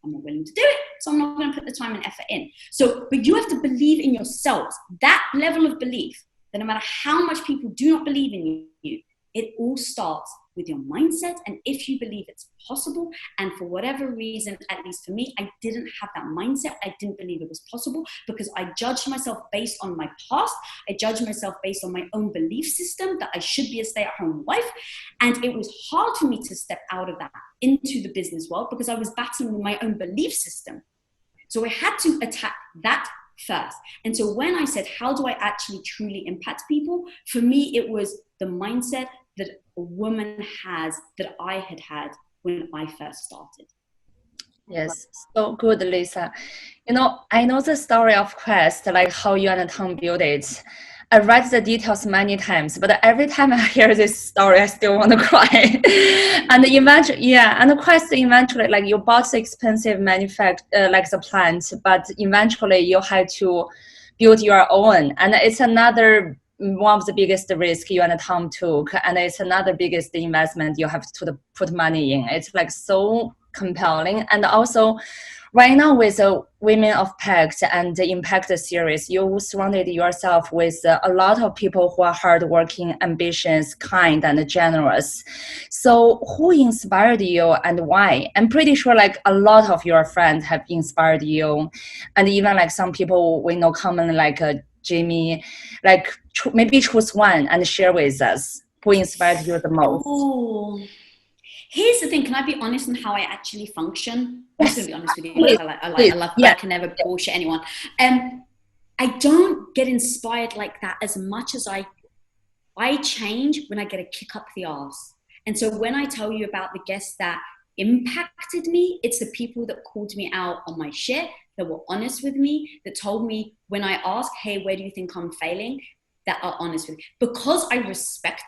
I'm not willing to do it, so I'm not going to put the time and effort in. So, but you have to believe in yourselves. That level of belief, that no matter how much people do not believe in you, it all starts with your mindset. And if you believe it's possible, and for whatever reason, at least for me, I didn't have that mindset. I didn't believe it was possible because I judged myself based on my past. I judged myself based on my own belief system that I should be a stay-at-home wife. And it was hard for me to step out of that into the business world because I was battling with my own belief system. So I had to attack that first. And so when I said, how do I actually truly impact people? For me, it was the mindset that a woman has that I had when I first started. Yes, so good, Lisa. You know, I know the story of Quest, like how you and Tom built it. I read the details many times, but every time I hear this story, I still want to cry. And eventually, and Quest eventually, like you bought the expensive like the plant, but eventually you had to build your own. And it's another one of the biggest risks you and Tom took, and it's another biggest investment you have to put money in. It's like so compelling. And also right now with the Women of Pact and the Impact series, you surrounded yourself with a lot of people who are hardworking, ambitious, kind, and generous. So who inspired you and why? I'm pretty sure like a lot of your friends have inspired you, and even like some people we know common like Jamie, like maybe choose one and share with us who inspired you the most. Oh, here's the thing. Can I be honest on how I actually function? I'm just gonna be honest with you. I love I can never bullshit anyone. I don't get inspired like that as much as I change when I get a kick up the arse. And so when I tell you about the guests that impacted me, it's the people that called me out on my shit, that were honest with me, that told me when I ask, hey, where do you think I'm failing, that are honest with me. Because I respect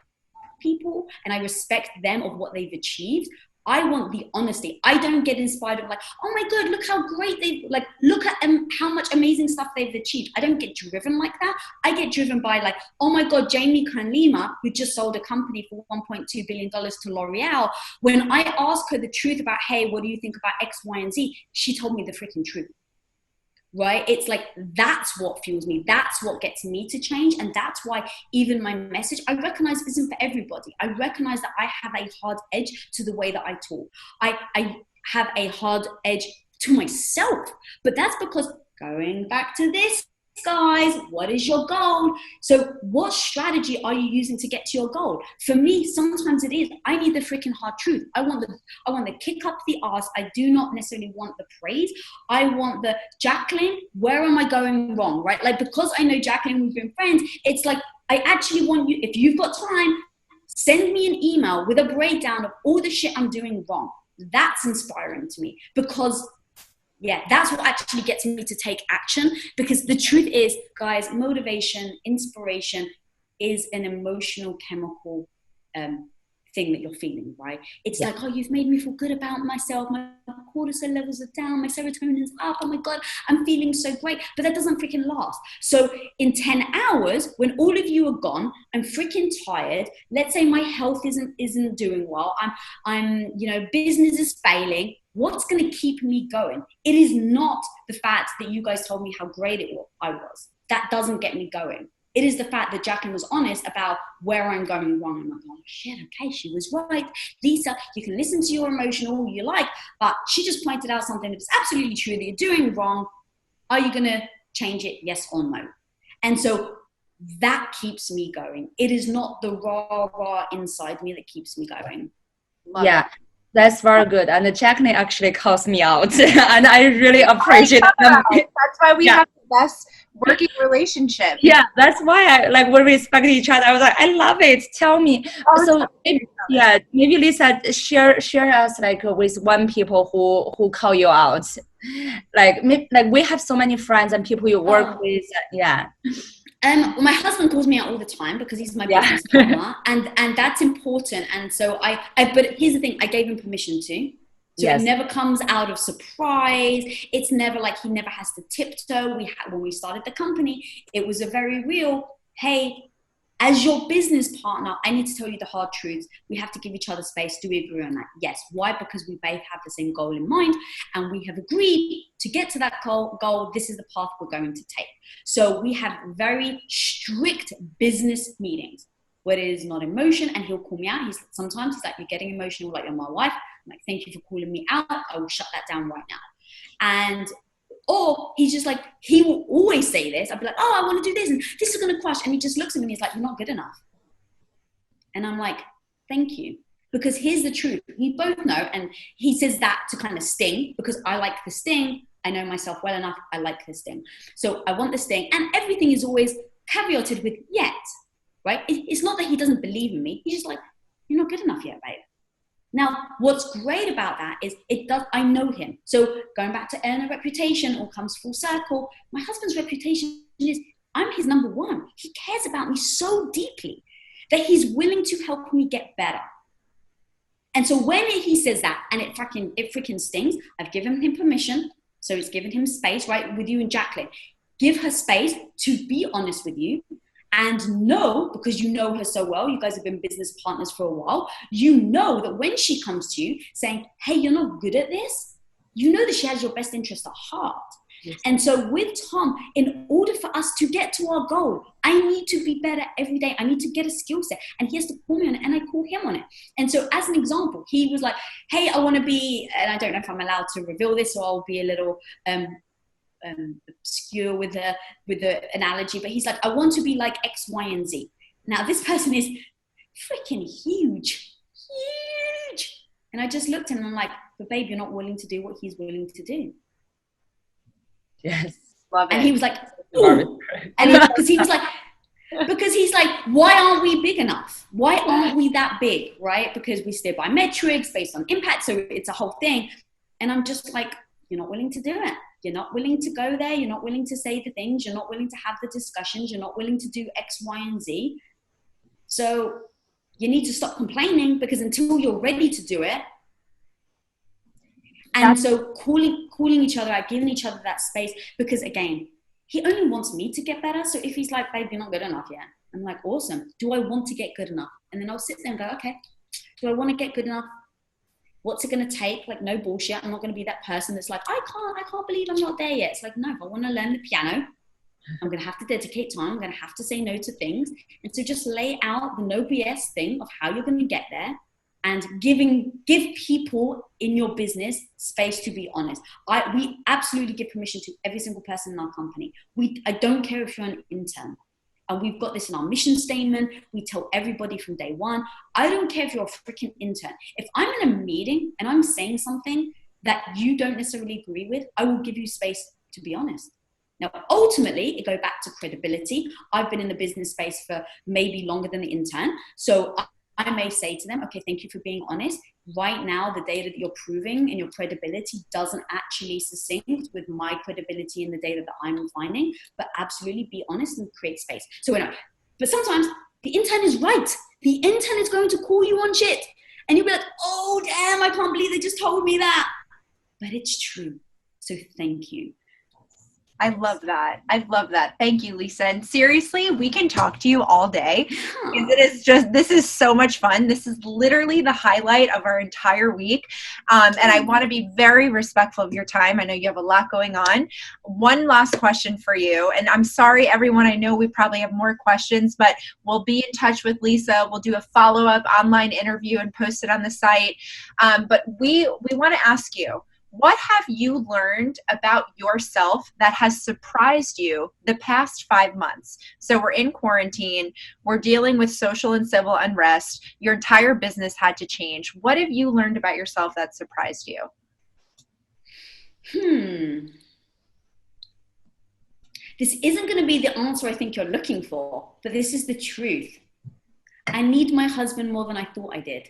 people and I respect them of what they've achieved, I want the honesty. I don't get inspired of like, oh my God, look how great look at how much amazing stuff they've achieved. I don't get driven like that. I get driven by like, oh my God, Jamie Kanlima, who just sold a company for $1.2 billion to L'Oreal. When I asked her the truth about, hey, what do you think about X, Y, and Z? She told me the freaking truth. Right? It's like, that's what fuels me. That's what gets me to change. And that's why even my message, I recognize this isn't for everybody. I recognize that I have a hard edge to the way that I talk. I have a hard edge to myself, but that's because going back to this, guys, what is your goal? So what strategy are you using to get to your goal? For me, sometimes it is, I need the freaking hard truth. I want the kick up the ass. I do not necessarily want the praise. I want the, Jacqueline, where am I going wrong, right? Like, because I know Jacqueline, we've been friends, it's like, I actually want you, if you've got time, send me an email with a breakdown of all the shit I'm doing wrong. That's inspiring to me, because yeah, that's what actually gets me to take action. Because the truth is, guys, motivation, inspiration is an emotional chemical thing that you're feeling, right? It's like, oh, you've made me feel good about myself. My cortisol levels are down. My serotonin's up. Oh my God, I'm feeling so great. But that doesn't freaking last. So in 10 hours, when all of you are gone, I'm freaking tired. Let's say my health isn't doing well. I'm business is failing. What's going to keep me going? It is not the fact that you guys told me how great I was. That doesn't get me going. It is the fact that Jacqueline was honest about where I'm going wrong. I'm like, oh shit, okay, she was right. Lisa, you can listen to your emotion all you like, but she just pointed out something that's absolutely true that you're doing wrong. Are you going to change it? Yes or no? And so that keeps me going. It is not the raw inside me that keeps me going. Love it. That's very good. And Jacqueline actually calls me out. And I really appreciate it. That's why we have the best working relationship. Yeah, that's why we respect each other. I was like, I love it. Tell me. So maybe Lisa, share us with one people who call you out. We have so many friends and people you work with. Yeah. My husband calls me out all the time because he's my business partner, and that's important. And so but here's the thing, I gave him permission to. So it never comes out of surprise. It's never like he never has to tiptoe. When we started the company, it was a very real, hey, as your business partner, I need to tell you the hard truths. We have to give each other space. Do we agree on that? Yes. Why? Because we both have the same goal in mind, and we have agreed to get to that goal. This is the path we're going to take. So we have very strict business meetings where it is not emotion, and he'll call me out. Sometimes he's like, you're getting emotional like you're my wife. I'm like, thank you for calling me out. I will shut that down right now. Or he's just like, he will always say this. I'll be like, oh, I want to do this, and this is going to crush. And he just looks at me and he's like, you're not good enough. And I'm like, thank you. Because here's the truth. We both know, and he says that to kind of sting, because I like the sting. I know myself well enough. I like the sting. So I want the sting. And everything is always caveated with yet, right? It's not that he doesn't believe in me. He's just like, you're not good enough yet, babe. Now, what's great about that is I know him. So going back to earn a reputation, all comes full circle. My husband's reputation is I'm his number one. He cares about me so deeply that he's willing to help me get better. And so when he says that, and it freaking stings, I've given him permission. So it's given him space, right? With you and Jacqueline, give her space to be honest with you. And know, because you know her so well, you guys have been business partners for a while, you know that when she comes to you saying, hey, you're not good at this, you know that she has your best interest at heart. Yes. And so with Tom, in order for us to get to our goal, I need to be better every day. I need to get a skill set, and he has to call me on it, and I call him on it. And so as an example, he was like, hey, I want to be, and I don't know if I'm allowed to reveal this, or I'll be a little obscure with the analogy, but he's like, I want to be like X, Y, and Z. Now this person is freaking huge. And I just looked at him and I'm like, but babe, you're not willing to do what he's willing to do. Yes, love it. And he was like, ooh. And because he's like, why aren't we big enough? Why aren't we that big, right? Because we steer by metrics based on impact, so it's a whole thing. And I'm just like, you're not willing to do it. You're not willing to go there. You're not willing to say the things. You're not willing to have the discussions. You're not willing to do X, Y, and Z. So you need to stop complaining, because until you're ready to do it, And so calling each other out, giving each other that space, because again, he only wants me to get better. So if he's like, babe, you're not good enough yet, I'm like, awesome. Do I want to get good enough? And then I'll sit there and go, okay, do I want to get good enough? What's it going to take? Like, no bullshit. I'm not going to be that person that's like, I can't believe I'm not there yet. It's like, no, if I want to learn the piano, I'm going to have to dedicate time. I'm going to have to say no to things. And so just lay out the no BS thing of how you're going to get there, and give people in your business space to be honest. We absolutely give permission to every single person in our company. I don't care if you're an intern. And we've got this in our mission statement. We tell everybody from day one. I don't care if you're a freaking intern. If I'm in a meeting and I'm saying something that you don't necessarily agree with, I will give you space to be honest. Now, ultimately, it goes back to credibility. I've been in the business space for maybe longer than the intern. So I may say to them, okay, thank you for being honest. Right now, the data that you're proving and your credibility doesn't actually sync with my credibility in the data that I'm finding, but absolutely be honest and create space. So, but sometimes the intern is right. The intern is going to call you on shit. And you'll be like, oh, damn, I can't believe they just told me that. But it's true. So thank you. I love that. I love that. Thank you, Lisa. And seriously, we can talk to you all day. This is so much fun. This is literally the highlight of our entire week. And I want to be very respectful of your time. I know you have a lot going on. One last question for you. And I'm sorry, everyone. I know we probably have more questions, but we'll be in touch with Lisa. We'll do a follow-up online interview and post it on the site. But we want to ask you, what have you learned about yourself that has surprised you the past 5 months? So we're in quarantine. We're dealing with social and civil unrest. Your entire business had to change. What have you learned about yourself that surprised you? This isn't going to be the answer I think you're looking for, but this is the truth. I need my husband more than I thought I did.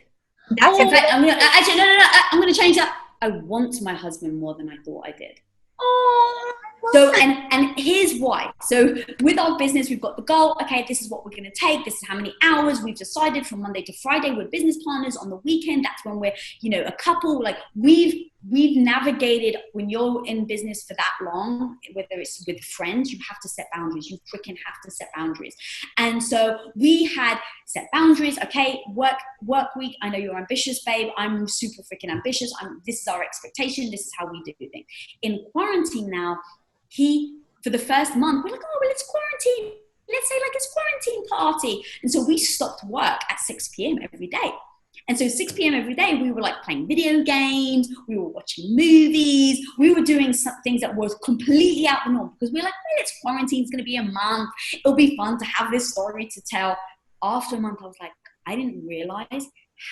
That's in fact, I'm going to change that. I want my husband more than I thought I did. Oh, so, and here's why. So with our business, we've got the goal. Okay, this is what we're going to take. This is how many hours we've decided from Monday to Friday. We're business partners. On the weekend, that's when we're, a couple. Like we've navigated. When you're in business for that long, whether it's with friends, you have to set boundaries. You freaking have to set boundaries. And so we had set boundaries. Okay, work week. I know you're ambitious, babe. I'm super freaking ambitious. This is our expectation. This is how we do things. In quarantine now, for the first month, we're like, oh, well, it's quarantine. Let's say like it's quarantine party. And so we stopped work at 6 p.m. every day. And so 6 p.m. every day, we were like playing video games. We were watching movies. We were doing some things that was completely out the norm because we're like, well, it's quarantine. It's going to be a month. It'll be fun to have this story to tell. After a month, I was like, I didn't realize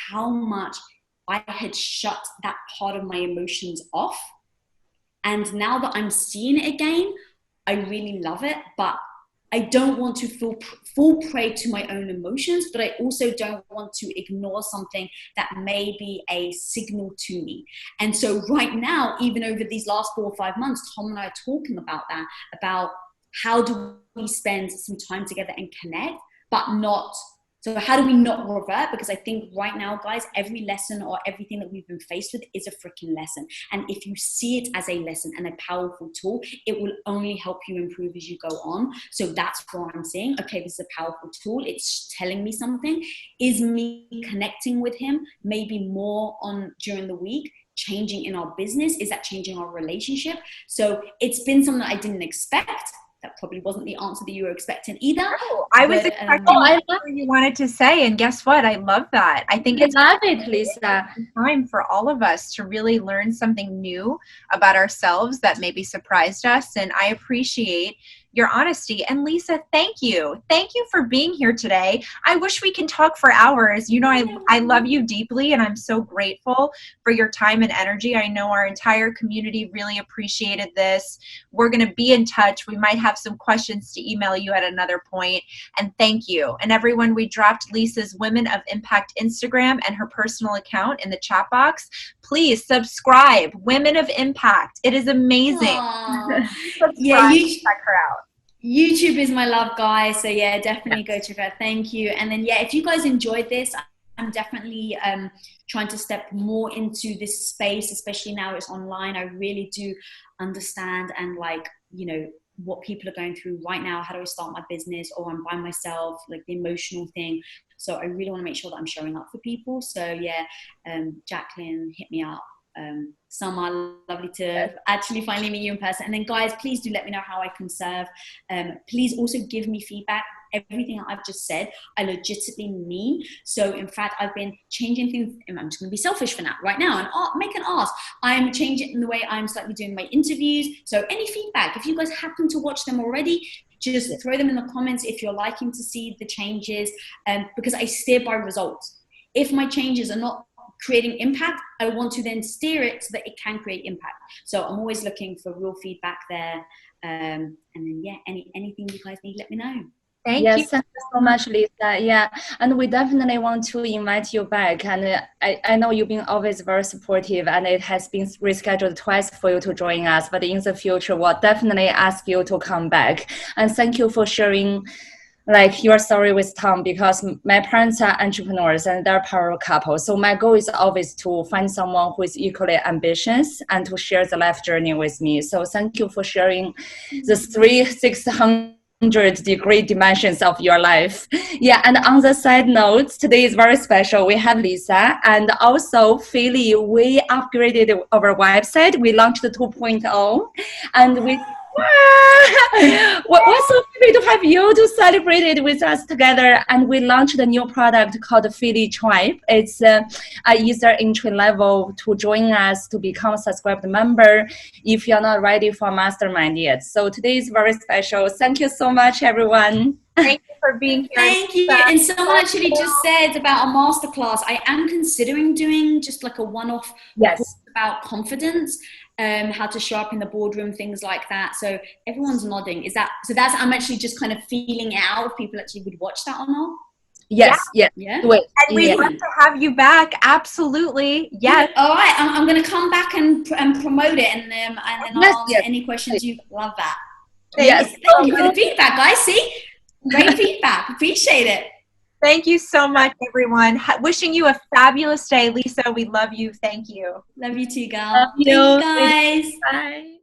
how much I had shut that part of my emotions off. And now that I'm seeing it again, I really love it, but I don't want to fall prey to my own emotions, but I also don't want to ignore something that may be a signal to me. And so right now, even over these last 4 or 5 months, Tom and I are talking about that, about how do we spend some time together and connect, but not. So how do we not revert? Because I think right now, guys, every lesson or everything that we've been faced with is a freaking lesson. And if you see it as a lesson and a powerful tool, it will only help you improve as you go on. So that's what I'm saying. Okay, this is a powerful tool. It's telling me something. Is me connecting with him maybe more on during the week, changing in our business? Is that changing our relationship? So it's been something that I didn't expect. That probably wasn't the answer that you were expecting either. Oh, I was expecting what you wanted to say, and guess what? I love that. I think it's Lisa. Time for all of us to really learn something new about ourselves that maybe surprised us, and I appreciate your honesty. And Lisa, thank you. Thank you for being here today. I wish we can talk for hours. I love you deeply, and I'm so grateful for your time and energy. I know our entire community really appreciated this. We're going to be in touch. We might have some questions to email you at another point. And thank you. And everyone, we dropped Lisa's Women of Impact Instagram and her personal account in the chat box. Please subscribe. Women of Impact. It is amazing. Yeah, check her out. YouTube is my love, guys. So yeah, definitely go check it out. Thank you. And then yeah, if you guys enjoyed this, I'm definitely trying to step more into this space, especially now it's online. I really do understand and like, you know, what people are going through right now. How do I start my business, or I'm by myself, like the emotional thing. So I really want to make sure that I'm showing up for people. So yeah, Jacqueline, hit me up. Summer, lovely to actually finally meet you in person. And then guys, please do let me know how I can serve. Please also give me feedback. Everything I've just said, I legitimately mean. So in fact, I've been changing things. I'm just going to be selfish for now, right now, and make an ask. I'm changing in the way I'm slightly doing my interviews. So any feedback, if you guys happen to watch them already, just throw them in the comments if you're liking to see the changes, because I steer by results. If my changes are not creating impact, I want to then steer it so that it can create impact. So I'm always looking for real feedback there. And then yeah, anything you guys need, let me know. Thank Yes, you. thank you so much, Lisa. Yeah, and we definitely want to invite you back. And I know you've been always very supportive, and it has been rescheduled twice for you to join us. But in the future, we'll definitely ask you to come back. And thank you for sharing like your story with Tom, because my parents are entrepreneurs and they're power couple. So my goal is always to find someone who is equally ambitious and to share the life journey with me. So thank you for sharing the 600-degree dimensions of your life. Yeah, and on the side note, today is very special. We have Lisa and also Fyli. We upgraded our website. We launched the 2.0 and we we're so happy to have you to celebrate it with us together. And we launched a new product called Fyli Tribe. It's a user entry level to join us to become a subscribed member if you're not ready for mastermind yet. So today is very special. Thank you so much, everyone. Thank you for being here. Thank you. And someone actually just said about a masterclass. I am considering doing just like a one-off course about confidence, how to show up in the boardroom, things like that. So everyone's nodding. Is that so? That's I'm actually just kind of feeling out if people actually would watch that or not. Yes. Yeah. And we'd love to have you back. Absolutely. Yes. All right. I'm going to come back and promote it, and then I'll answer any questions. You love that. Yes. Thank you for the feedback, guys. See. Great feedback. Appreciate it. Thank you so much, everyone. Wishing you a fabulous day, Lisa. We love you. Thank you. Love you too, girl. Love you. Thanks, guys. Bye.